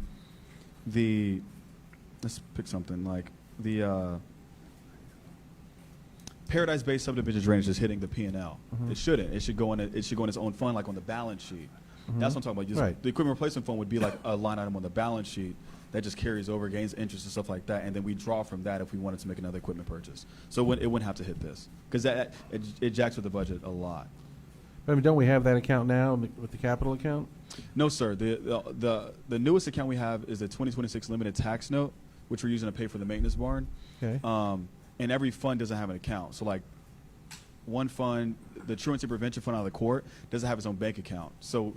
let's pick something like the Paradise Bay subdivision drainage is hitting the P&L. Mhm. It shouldn't. It should go in its own fund, like on the balance sheet. That's what I'm talking about. Right. The equipment replacement fund would be like a line item on the balance sheet, that just carries over, gains interest and stuff like that, and then we draw from that if we wanted to make another equipment purchase. So it wouldn't have to hit this, because it jacks with the budget a lot. I mean, don't we have that account now with the capital account? No, sir. The newest account we have is the 2026 limited tax note, which we're using to pay for the maintenance barn. Okay. And every fund doesn't have an account. So like one fund, the truancy prevention fund out of the court, doesn't have its own bank account. So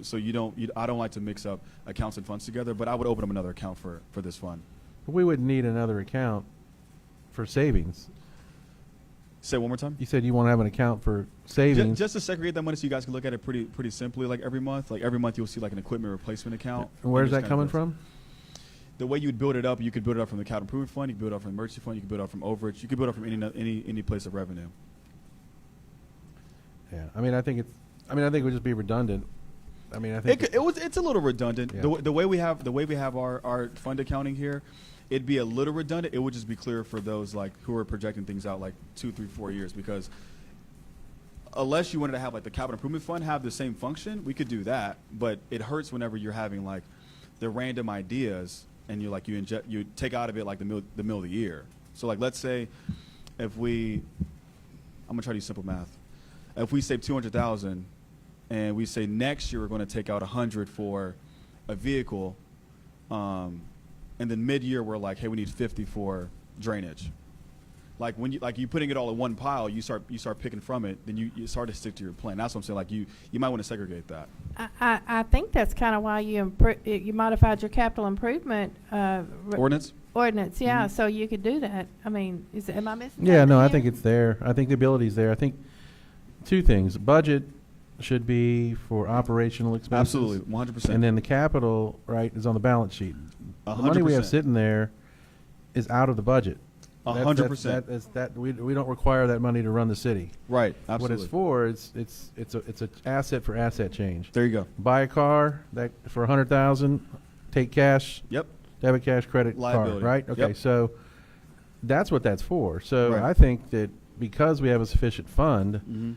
I don't like to mix up accounts and funds together, but I would open up another account for this fund. But we wouldn't need another account for savings. Say it one more time. You said you want to have an account for savings. Just to segregate that money so you guys can look at it pretty simply, like every month. Like every month you'll see like an equipment replacement account. And where's It just that kinda coming goes. from? The way you'd build it up, you could build it up from the capital improvement fund, you could build it up from the emergency fund, you could build it up from overage, you could build it up from any place of revenue. Yeah, I mean, I think it would just be redundant. I mean, I think It's a little redundant. Yeah. The way we have our fund accounting here, it'd be a little redundant. It would just be clear for those like who are projecting things out like 2, 3, 4 years, because unless you wanted to have like the capital improvement fund have the same function, we could do that. But it hurts whenever you're having like the random ideas and you take out of it like the middle of the year. So like let's say I'm gonna try to use simple math. If we save 200,000 and we say next year we're going to take out 100 for a vehicle, and then mid-year we're like, hey, we need 50 for drainage. Like when you putting it all in one pile, you start picking from it, then you start to stick to your plan. That's what I'm saying. Like you might want to segregate that. I think that's kind of why you modified your capital improvement Ordinance? Ordinance, yeah, Mm-hmm. so you could do that. I mean, am I missing? Yeah, something no, I here? think it's there. I think the ability's there. I think two things. Budget should be for operational expenses. Absolutely, 100%. And then the capital, right, is on the balance sheet. The money we have 100%. sitting there is out of the budget. 100%. We don't require that money to run the city. Right, What absolutely. it's for is it's an asset for asset change. There you go. Buy a car that for $100,000, take cash. Yep. Debit, cash, credit Liability. card, right? Okay, Yep. so that's what that's for. So Right. I think that because we have a sufficient fund, Mhm.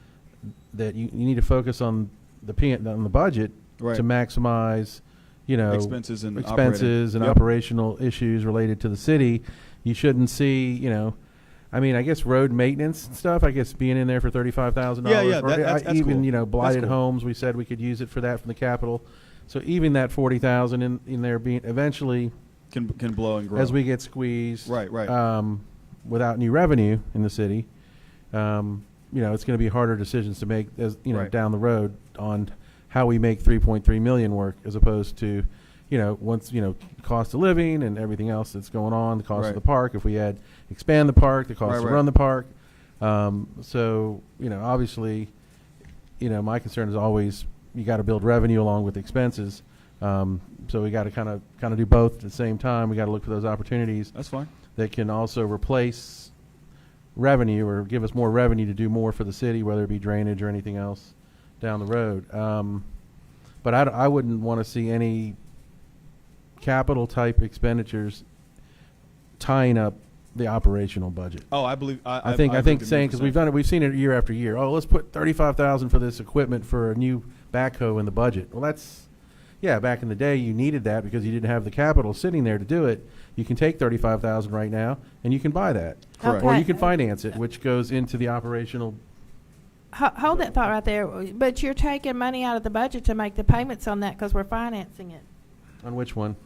that you need to focus on on the budget Right. to maximize, Expenses and Yep. operational issues related to the city. You shouldn't see, I mean, I guess road maintenance and stuff. I guess being in there for $35,000. Yeah, or that's even cool. blighted That's cool. homes. We said we could use it for that from the capital. So even that 40,000 in there being eventually Can blow and grow. as we get squeezed, Right. without new revenue in the city, it's going to be harder decisions to make Right. down the road on how we make 3.3 million work, as opposed to, once cost of living and everything else that's going on, the cost Right. of the park. If we had expand the park, the cost Right, to right. run the park. So obviously, my concern is always you got to build revenue along with expenses. So we got to kind of do both at the same time. We got to look for those opportunities That's fine. that can also replace revenue or give us more revenue to do more for the city, whether it be drainage or anything else down the road. But I wouldn't want to see any capital type expenditures tying up the operational budget. Oh, I believe. I think saying, because we've seen it year after year. Oh, let's put 35,000 for this equipment for a new backhoe in the budget. Well, back in the day you needed that because you didn't have the capital sitting there to do it. You can take 35,000 right now and you can buy that, Correct. or Okay. you can finance it, which goes into the operational. Hold that thought right there, but you're taking money out of the budget to make the payments on that because we're financing it. On which one?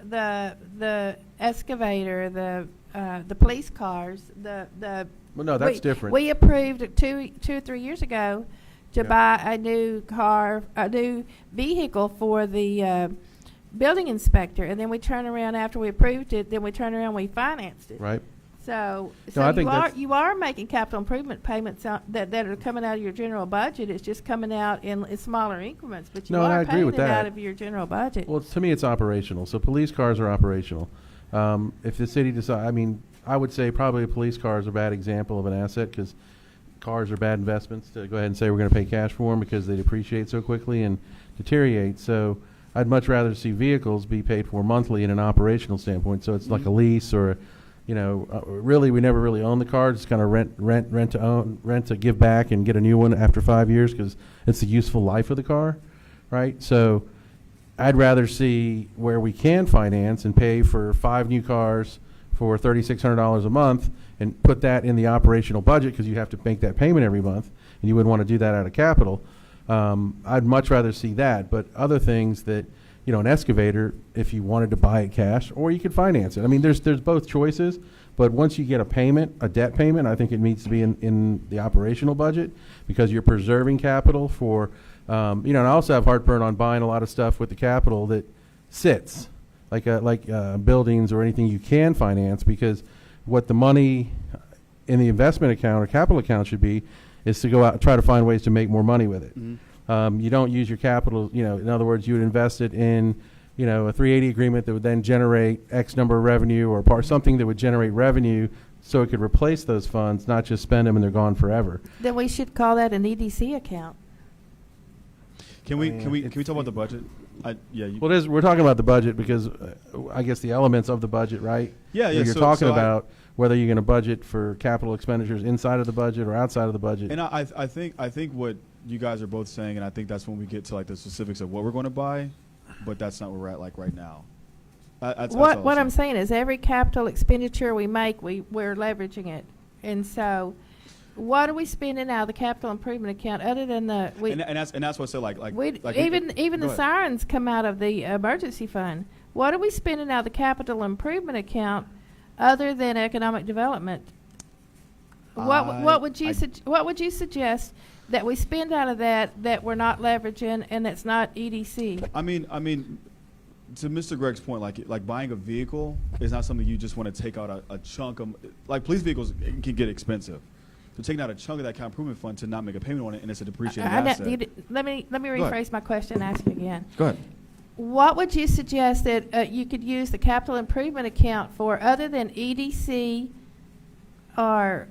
The excavator, the police cars, the. Well, no, that's different. We approved two or 3 years ago to buy a new vehicle for the building inspector, and then we turn around after we approved it. Then we turn around, and we financed it. Right. So I think you are making capital improvement payments out that are coming out of your general budget. It's just coming out in smaller increments, but you No, and I are agree paying with it that. out of your general budget. Well, to me, it's operational. So police cars are operational. If the city decides, I would say probably a police car is a bad example of an asset because cars are bad investments to go ahead and say we're going to pay cash for them because they depreciate so quickly and deteriorate. So I'd much rather see vehicles be paid for monthly in an operational standpoint. So it's like a lease or, really we never really own the car. Just kind of rent to own, rent to give back and get a new one after 5 years because it's the useful life of the car, right? So I'd rather see where we can finance and pay for 5 new cars for $3,600 a month and put that in the operational budget, because you have to make that payment every month, and you wouldn't want to do that out of capital. I'd much rather see that, but other things that, you know, an excavator, if you wanted to buy it cash, or you could finance it. I mean, there's both choices, but once you get a payment, a debt payment, I think it needs to be in the operational budget, because you're preserving capital for, you know, and I also have heartburn on buying a lot of stuff with the capital that sits, like buildings or anything you can finance, because what the money in the investment account or capital account should be is to go out and try to find ways to make more money with it. Mhm. You don't use your capital, you know, in other words, you would invest it in, you know, a 380 agreement that would then generate X number of revenue, or something that would generate revenue so it could replace those funds, not just spend them and they're gone forever. Then we should call that an EDC account. Can we Yeah, talk about the budget? Well, we're talking about the budget because I guess the elements of the budget, right? Yeah, yeah. You're talking about whether you're going to budget for capital expenditures inside of the budget or outside of the budget. And I think what you guys are both saying, and I think that's when we get to like the specifics of what we're going to buy, but that's not where we're at like right now. That's What I'm saying is every capital expenditure we make, we're leveraging it. And so what are we spending out of the capital improvement account other than the, and that's what I said, like even go the ahead. sirens come out of the emergency fund. What are we spending out of the capital improvement account other than economic development? What would you suggest that we spend out of that we're not leveraging and that's not EDC? I mean, to Mr. Gregg's point, like buying a vehicle is not something you just want to take out a chunk of. Like police vehicles can get expensive. So taking out a chunk of that capital improvement fund to not make a payment on it, and it's a depreciating asset. Let me rephrase my question and ask it again. Go ahead. What would you suggest that you could use the capital improvement account for other than EDC, or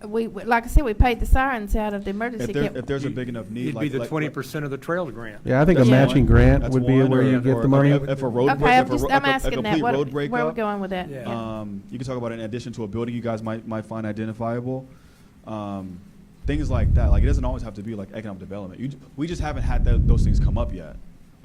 like I said, we paid the sirens out of the emergency. If there's a big enough need, It'd be the 20% of the trail grant. Yeah, I think a That's matching one. grant That's would be one, where you get the money. If a road, Okay, if I'm a asking that. complete road Where are we breakup, going with that? Yeah. you can talk about it in addition to a building you guys might find identifiable. Things like that. Like it doesn't always have to be like economic development. We just haven't had those things come up yet.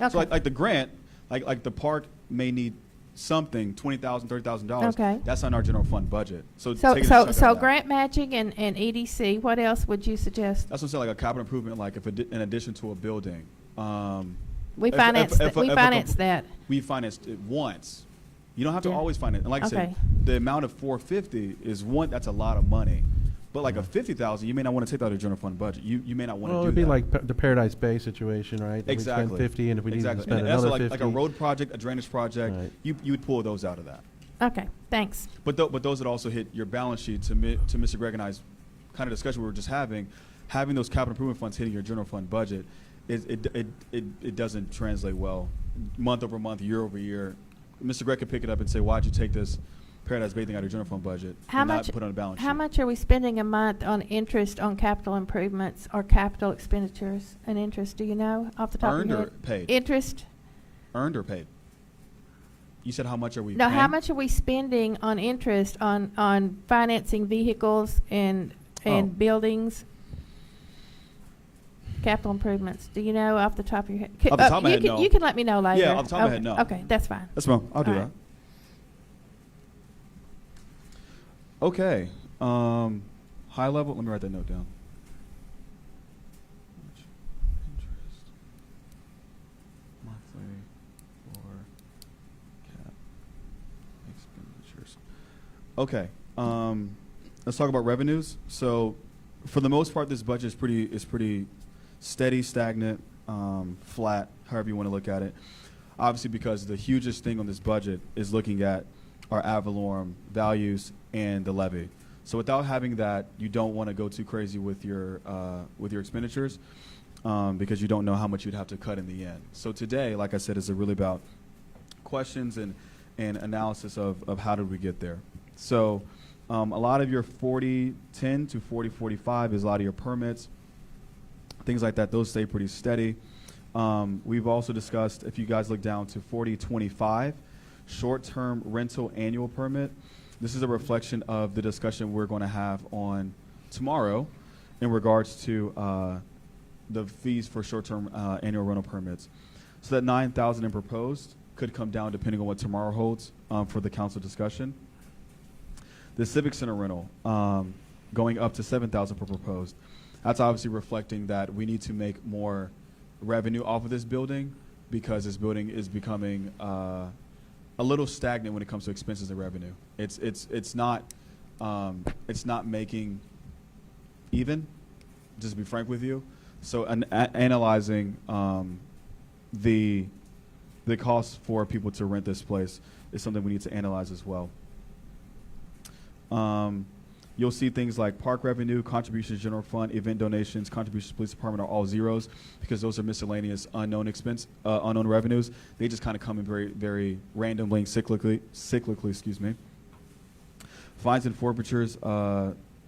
Okay. So like the grant, like the park may need something, $20,000, $30,000. Okay. That's not our general fund budget. So So taking a chunk out of that. grant matching and EDC. What else would you suggest? That's what I'm saying. Like a capital improvement, like if in addition to a building. We if- financed if- we if a financed comp- that. We financed it once. You don't have to Yeah. always finance. And like I said, Okay. the amount of $450 is one. That's a lot of money. But like a $50,000, you may not want to take that out of your general fund budget. You may not want to Well, do it'd be that. like the Paradise Bay situation, right? That Exactly. We spend 50, and if we need to exactly. spend and another also 50. like a road project, a drainage project, Right. you would pull those out of that. Okay, thanks. But those would also hit your balance sheet. To Mr. Gregg and I's kind of discussion we were just having those capital improvement funds hitting your general fund budget, it doesn't translate well, month over month, year over year. Mr. Gregg could pick it up and say, "Why'd you take this Paradise Bay thing out of your general fund budget and not put it on a balance sheet?" How much are we spending a month on interest on capital improvements or capital expenditures and interest? Do you know off the top Earned of your or head? paid? Interest? Earned or paid? You said how much are we? No, how paying? much are we spending on interest on financing vehicles and Oh. buildings? Capital improvements. Do you know off the top of your head? Off the top of my you head, can, no. You can let me know later. Yeah, off the top of my Okay. head, no. Okay, that's fine. That's fine. I'll do All that. right. Okay. High level. Let me write that note down. Interest monthly for cap expenditures. Okay. Let's talk about revenues. So, for the most part, this budget is pretty steady, stagnant, flat, however you want to look at it. Obviously, because the hugest thing on this budget is looking at our ad valorem values and the levy. So without having that, you don't want to go too crazy with your expenditures because you don't know how much you'd have to cut in the end. So today, like I said, is really about questions and analysis of how did we get there. So a lot of your 4010 to 4045 is a lot of your permits, things like that. Those stay pretty steady. We've also discussed, if you guys look down to 4025, short-term rental annual permit. This is a reflection of the discussion we're going to have on tomorrow in regards to the fees for short-term annual rental permits. So that 9,000 in proposed could come down depending on what tomorrow holds for the council discussion. The Civic Center rental going up to 7,000 per proposed. That's obviously reflecting that we need to make more revenue off of this building because this building is becoming a little stagnant when it comes to expenses and revenue. It's not making even, just to be frank with you. So analyzing the cost for people to rent this place is something we need to analyze as well. You'll see things like park revenue, contributions, general fund, event donations, contributions to police department are all zeros because those are miscellaneous unknown unknown revenues. They just kind of come in very, very randomly and cyclically, excuse me. Fines and forfeitures,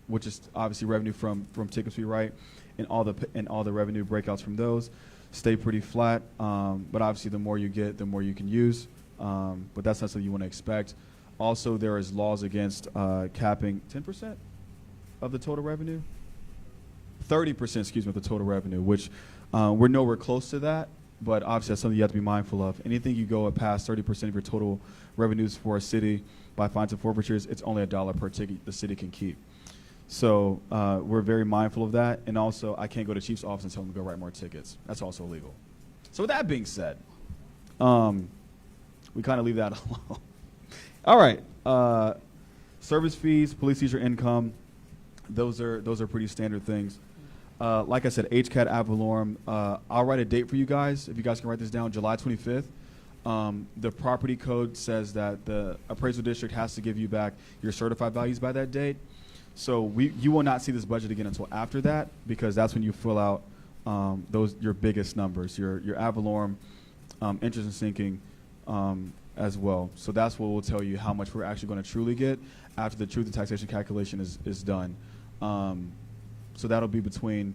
which is obviously revenue from tickets we write, and all the revenue breakouts from those stay pretty flat. But obviously, the more you get, the more you can use. But that's not something you want to expect. Also, there is laws against capping 10% of the total revenue, 30%, excuse me, of the total revenue, which we're nowhere close to that. But obviously, that's something you have to be mindful of. Anything you go past 30% of your total revenues for a city by fines and forfeitures, it's only $1 per ticket the city can keep. So we're very mindful of that. And also, I can't go to Chief's office and tell them to go write more tickets. That's also illegal. So with that being said, we kind of leave that alone. All right. Service fees, police seizure income, those are pretty standard things. Like I said, HCAT ad valorem. I'll write a date for you guys. If you guys can write this down, July 25th. The property code says that the appraisal district has to give you back your certified values by that date. So you will not see this budget again until after that because that's when you fill out your biggest numbers, your ad valorem, interest and sinking, as well. So that's what will tell you how much we're actually going to truly get after the truth and taxation calculation is done. So that'll be between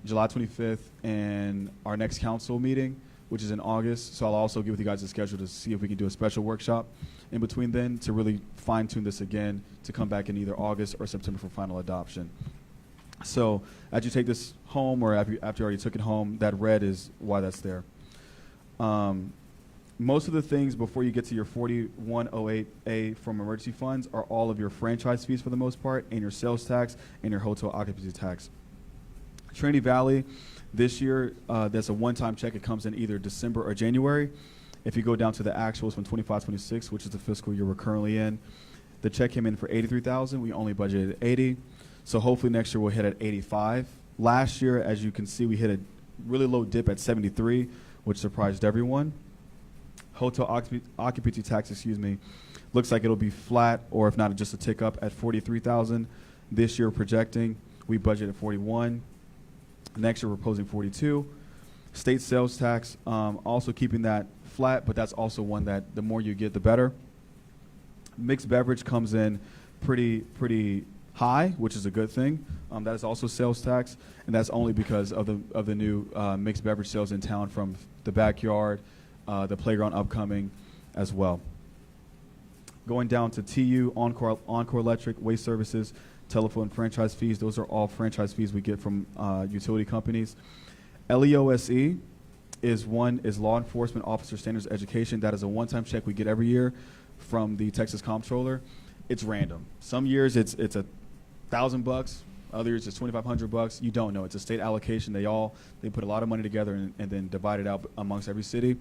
July 25th and our next council meeting, which is in August. So I'll also get with you guys a schedule to see if we can do a special workshop in between then to really fine tune this again to come back in either August or September for final adoption. So as you take this home or after you already took it home, that red is why that's there. Most of the things before you get to your 4108A from emergency funds are all of your franchise fees for the most part, and your sales tax and your hotel occupancy tax. Trinity Valley, this year, that's a one-time check. It comes in either December or January. If you go down to the actuals from 25-26, which is the fiscal year we're currently in, the check came in for $83,000. We only budgeted $80,000. So hopefully next year we'll hit at $85,000. Last year, as you can see, we hit a really low dip at $73,000, which surprised everyone. Hotel occupancy tax, looks like it'll be flat, or if not, just a tick up at $43,000. This year, projecting, we budgeted $41,000. Next year, we're proposing $42,000. State sales tax, also keeping that flat, but that's also one that the more you get, the better. Mixed beverage comes in pretty high, which is a good thing. That is also sales tax, and that's only because of the new mixed beverage sales in town from the backyard. The playground upcoming as well. Going down to TU, Encore Electric, waste services, telephone franchise fees. Those are all franchise fees we get from utility companies. LEOSE is Law Enforcement Officer Standards Education. That is a one-time check we get every year from the Texas Comptroller. It's random. Some years it's $1,000. Other years it's $2,500. You don't know. It's a state allocation. They put a lot of money together and then divide it out amongst every city.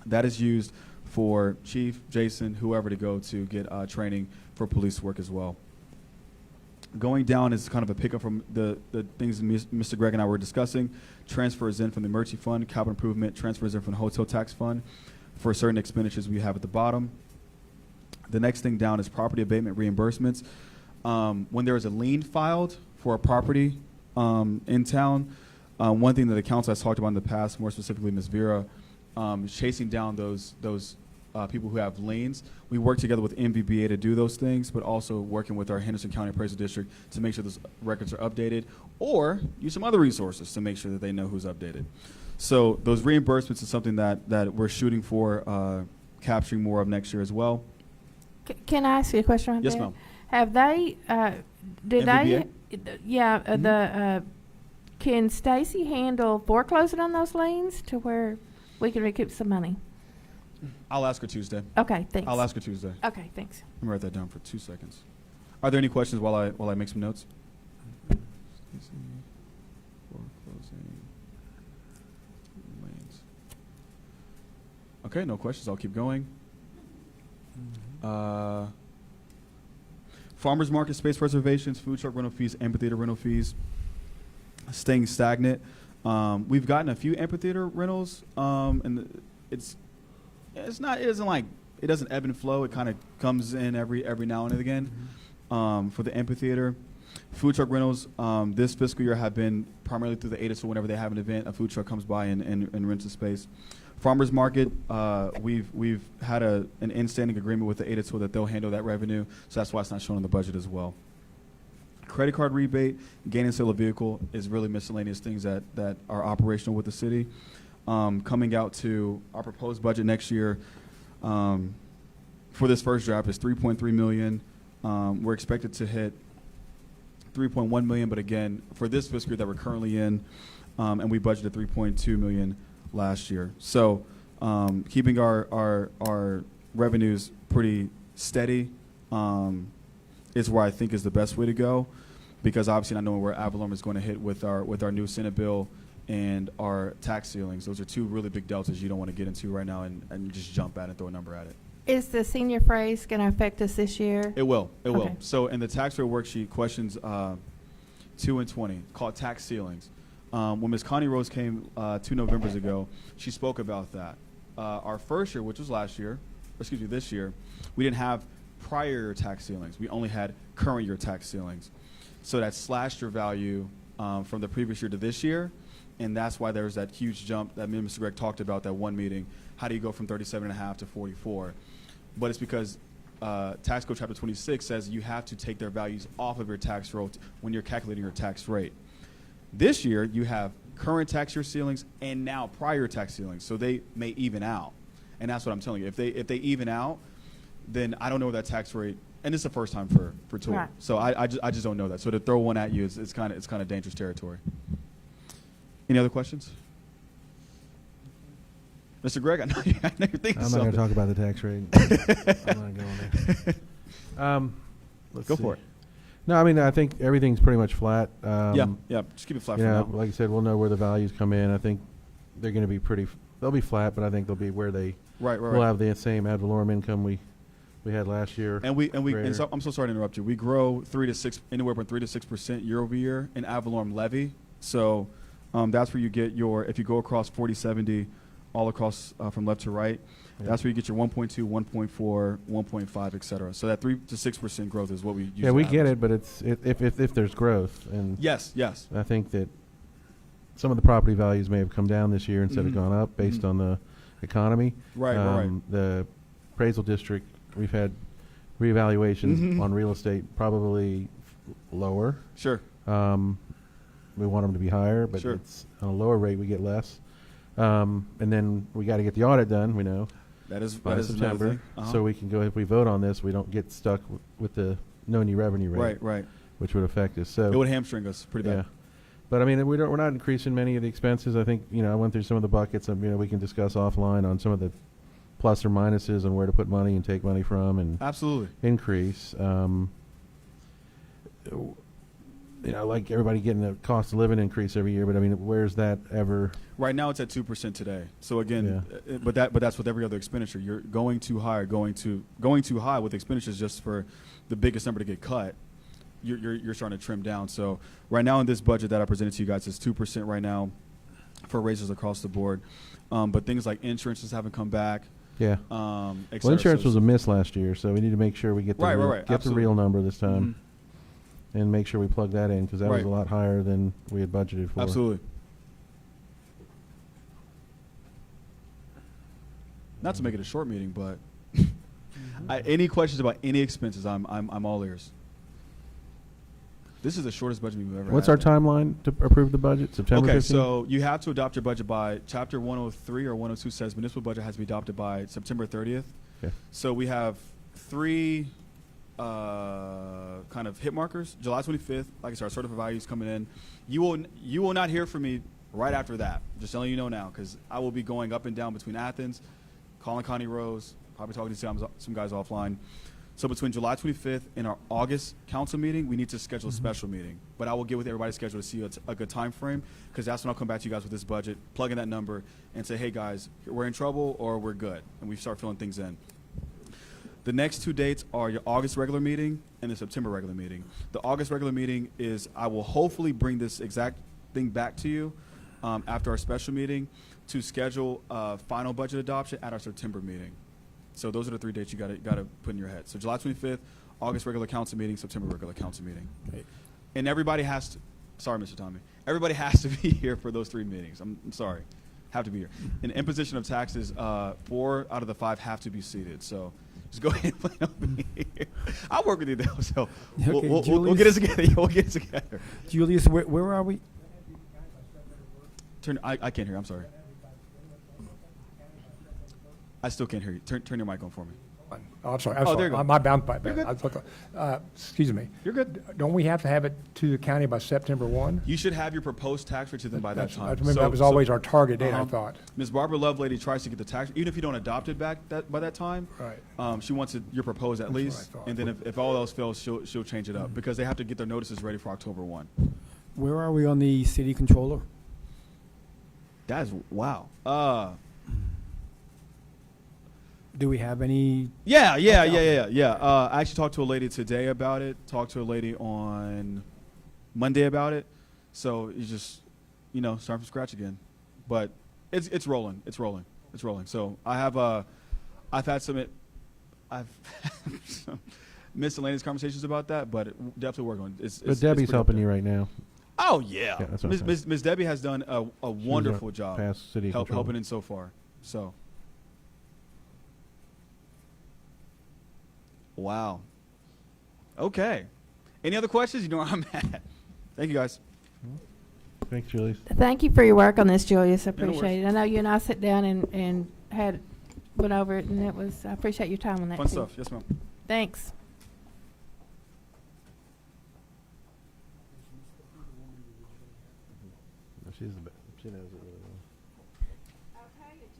That is used for Chief, Jason, whoever to go to get training for police work as well. Going down is kind of a pickup from the things Mr. Gregg and I were discussing. Transfers in from the emergency fund, capital improvement, transfers in from the hotel tax fund for certain expenditures we have at the bottom. The next thing down is property abatement reimbursements. When there is a lien filed for a property in town, one thing that the council has talked about in the past, more specifically Ms. Vera, chasing down those people who have liens. We work together with MVBA to do those things, but also working with our Henderson County Appraisal District to make sure those records are updated, or use some other resources to make sure that they know who's updated. So those reimbursements is something that we're shooting for capturing more of next year as well. Can I ask you a question on that? Yes, ma'am. Have they, did MVBA? can Stacy handle foreclosing on those liens to where we can recoup some money? I'll ask her Tuesday. Okay, thanks. I'll ask her Tuesday. Okay, thanks. Let me write that down for 2 seconds. Are there any questions while I make some notes? Okay, no questions. I'll keep going. Farmers market space reservations, food truck rental fees, amphitheater rental fees, staying stagnant. We've gotten a few amphitheater rentals, and it doesn't ebb and flow. It kind of comes in every now and again. For the amphitheater, food truck rentals this fiscal year have been primarily through the ADA. So whenever they have an event, a food truck comes by and rents a space. Farmers market, we've had an in-standing agreement with the ADA tool that they'll handle that revenue, so that's why it's not shown in the budget as well. Credit card rebate, gain and sale of vehicle is really miscellaneous things that are operational with the city. Coming out to our proposed budget next year, for this first draft is $3.3 million. We're expected to hit $3.1 million, but again, for this fiscal year that we're currently in, and we budgeted $3.2 million last year. So keeping our revenues pretty steady is where I think is the best way to go, because obviously not knowing where Avalon is going to hit with our new Senate bill and our tax ceilings. Those are two really big deltas you don't want to get into right now and just jump at it and throw a number at it. Is the senior phrase going to affect us this year? It will. It will. Okay. So in the tax rate worksheet, questions 2 and 20, called tax ceilings. When Ms. Connie Rose came 2 Novembers ago, she spoke about that. Our first year, which was this year, we didn't have prior year tax ceilings. We only had current year tax ceilings. So that slashed your value from the previous year to this year, and that's why there was that huge jump that me and Mr. Gregg talked about that one meeting. How do you go from 37.5 to 44? But it's because Tax Code Chapter 26 says you have to take their values off of your tax roll when you're calculating your tax rate. This year, you have current tax year ceilings and now prior tax ceilings, so they may even out. And that's what I'm telling you. If they even out, then I don't know that tax rate. And it's the first time for Tool. Right. So I just don't know that. So to throw one at you is kind of dangerous territory. Any other questions? Mr. Gregg, I know you're thinking I'm not something. going to talk about the tax rate. I'm not going there. Let's Go see. for it. No, I mean, I think everything's pretty much flat. Yeah, just keep it flat for now. Like I said, we'll know where the values come in. I think they're going to be they'll be flat, but I think they'll be where they we'll have the same ad valorem income we had last year. And so I'm so sorry to interrupt you. We grow anywhere from 3 to 6% year over year in ad valorem levy. So that's where you get if you go across 40/70, all across from left to right, that's where you get your 1.2, 1.4, 1.5, et cetera. So that 3 to 6% growth is what we use. Yeah, we get it, but it's if there's growth, and yes, I think that some of the property values may have come down this year instead of gone up based on the economy. Right. The appraisal district, we've had reevaluations on real estate probably lower. Sure. We want them to be higher, but it's on a lower rate we get less. And then we got to get the audit done. We know that is by September, so we can go. If we vote on this, we don't get stuck with the no new revenue rate, right, which would affect us. So it would hamstring us pretty bad. Yeah, but I mean, we're not increasing many of the expenses. I think I went through some of the buckets. We can discuss offline on some of the plus or minuses on where to put money and take money from, and absolutely increase. Like everybody getting a cost of living increase every year, but I mean, where's that ever? Right now, it's at 2% today. So again, but that's with every other expenditure. You're going too high, going too high with expenditures just for the biggest number to get cut. You're starting to trim down. So right now in this budget that I presented to you guys is 2% right now for raises across the board. But things like insurances haven't come back. Yeah. Well, insurance was a miss last year, so we need to make sure we get the real number this time. And make sure we plug that in, because that was a lot higher than we had budgeted for. Absolutely. Not to make it a short meeting, but any questions about any expenses, I'm all ears. This is the shortest budget we've ever had. What's our timeline to approve the budget? September 15th? Okay, so you have to adopt your budget by Chapter 103 or 102 says municipal budget has to be adopted by September 30th. Okay. So we have 3 kind of hit markers. July 25th, like I said, our certified values coming in. You will not hear from me right after that. Just letting you know now, because I will be going up and down between Athens, calling Connie Rose, probably talking to some guys offline. So between July 25th and our August council meeting, we need to schedule a special meeting. But I will get with everybody's schedule to see a good time frame, because that's when I'll come back to you guys with this budget, plug in that number, and say, hey guys, we're in trouble or we're good, and we start filling things in. The next 2 dates are your August regular meeting and the September regular meeting. The August regular meeting is, I will hopefully bring this exact thing back to you after our special meeting to schedule final budget adoption at our September meeting. So those are the 3 dates you gotta put in your head. So July 25th, August regular council meeting, September regular council meeting. Okay. And everybody has to, sorry, Mr. Tommy, everybody has to be here for those 3 meetings. I'm sorry, have to be here. In imposition of taxes, 4 out of the 5 have to be seated. So just go ahead and plan on being here. I'll work with you though. So Okay, we'll get it together. We'll get it together. Julius, where are we? I can't hear. I'm sorry. I still can't hear you. Turn your mic on for me. Oh, I'm sorry. Oh, there you go. My bound by You're that. good. Excuse me. You're good. Don't we have to have it to the county by September 1? You should have your proposed tax rate to them by that time. I remember that was always our target date, I thought. Ms. Barbara Lovelady tries to get the tax, even if you don't adopt it back by that time. Right. She wants your proposed at That's what least, I thought. and then if all else fails, she'll change it up because they have to get their notices ready for October 1. Where are we on the city controller? That is wow. Do we have any? Yeah. I actually talked to a lady today about it. Talked to a lady on Monday about it. So you just, start from scratch again. But it's rolling. It's rolling. So I've had some miscellaneous conversations about that, but definitely working on it. But Debbie's helping you right now. Oh yeah, that's what I'm saying. Ms. Debbie has done a wonderful job past city controller. helping in so far. So. Wow. Okay. Any other questions? You know where I'm at. Thank you, guys. Thanks, Julius. Thank you for your work on this, Julius. I Yeah, no appreciate it. I know you and I sat down and went over it, and I appreciate your time on that. Fun too. stuff. Yes, ma'am. Thanks. She knows it really well.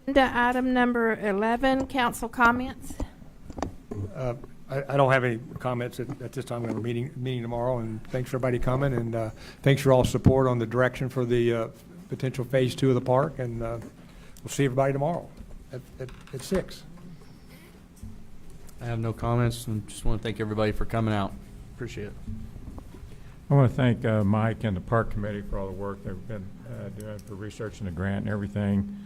Agenda item number 11, council comments. I don't have any comments at this time. We have a meeting tomorrow, and thanks for everybody coming, and thanks for all support on the direction for the potential phase 2 of the park, and we'll see everybody tomorrow at 6. I have no comments and just want to thank everybody for coming out. Appreciate it. I want to thank Mike and the Park Committee for all the work they've been doing for researching the grant and everything.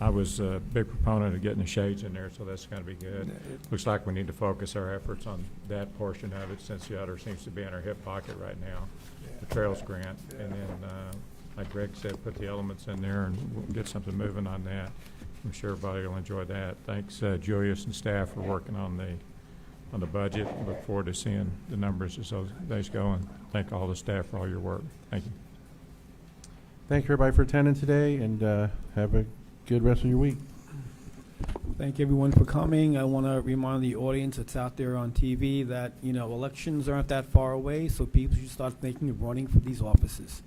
I was a big proponent of getting the shades in there, so that's going to be good. Looks like we need to focus our efforts on that portion of it, since the other seems to be in our hip pocket right now, the Trails grant. And then, like Greg said, put the elements in there and we'll get something moving on that. I'm sure everybody will enjoy that. Thanks, Julius and staff, for working on the budget. Look forward to seeing the numbers as those days go, and thank all the staff for all your work. Thank you. Thank you, everybody, for attending today, and have a good rest of your week. Thank everyone for coming. I want to remind the audience that's out there on TV that, elections aren't that far away, so people should start thinking of running for these offices.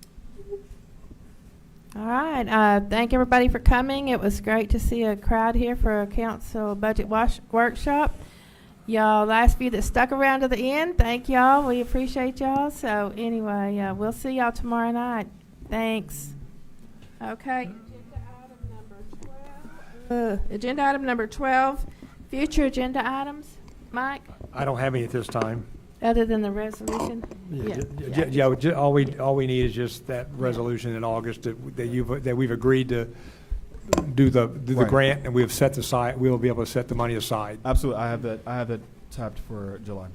All right. Thank everybody for coming. It was great to see a crowd here for a council budget workshop. Y'all, last few that stuck around to the end, thank y'all. We appreciate y'all. So anyway, we'll see y'all tomorrow night. Thanks. Okay. Agenda item number 12, future agenda items. Mike, I don't have any at this time. other than the resolution? All we need is just that resolution in August that we've agreed to do the Right. grant, and we'll be able to set the money aside. Absolutely. I have that tapped for July.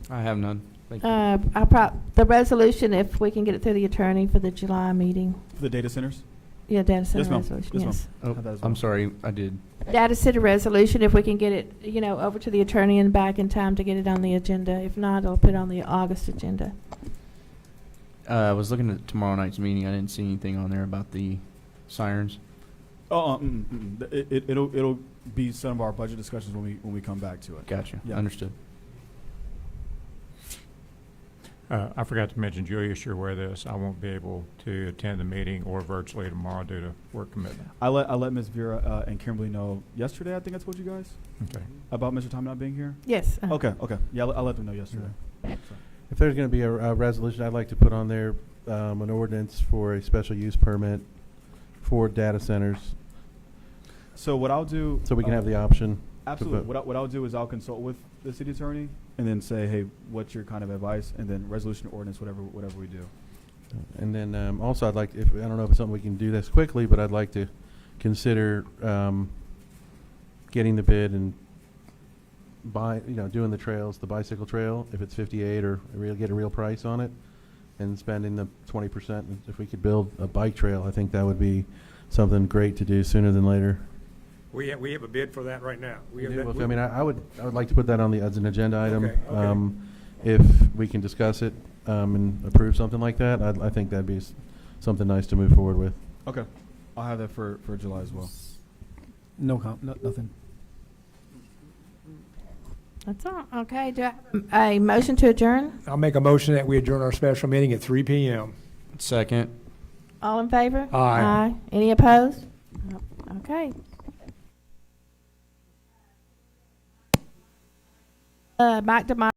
I have none. Thank you. The resolution, if we can get it through the attorney for the July meeting. For the data centers? Yeah, data center Yes, ma'am. resolution, Yes, yes. ma'am. Oh, Have that as I'm well. sorry, I did. Data center resolution, if we can get it, over to the attorney and back in time to get it on the agenda. If not, I'll put it on the August agenda. I was looking at tomorrow night's meeting. I didn't see anything on there about the sirens. It'll be some of our budget discussions when we come back to it. Gotcha. Yeah. Understood. I forgot to mention, Julius, you're aware of this. I won't be able to attend the meeting or virtually tomorrow due to work commitment. I let Ms. Vera and Kimberly know yesterday. I think I told you guys Okay. about Mr. Tom not being here. Yes. Okay. Yeah, I let them know yesterday. If there's going to be a resolution, I'd like to put on there an ordinance for a special use permit for data centers, So what I'll do, so we can have the option. to absolutely. vote. What I'll do is I'll consult with the city attorney and then say, hey, what's your kind of advice, and then resolution ordinance, whatever we do. And then also, I'd like, I don't know if it's something we can do this quickly, but I'd like to consider getting the bid and doing the trails, the bicycle trail, if it's 58, or get a real price on it, and spending the 20%. If we could build a bike trail, I think that would be something great to do sooner than later. We have a bid for that right now. We have that. I mean, I would like to put that on as an agenda item. Okay. If we can discuss it and approve something like that, I think that'd be something nice to move forward with. Okay. I'll have that for July as well. Nothing. That's all. Okay, do I have a motion to adjourn? I'll make a motion that we adjourn our special meeting at 3 p.m. Second. All in favor? Aye. Any opposed? No. Okay. Mike DeMott.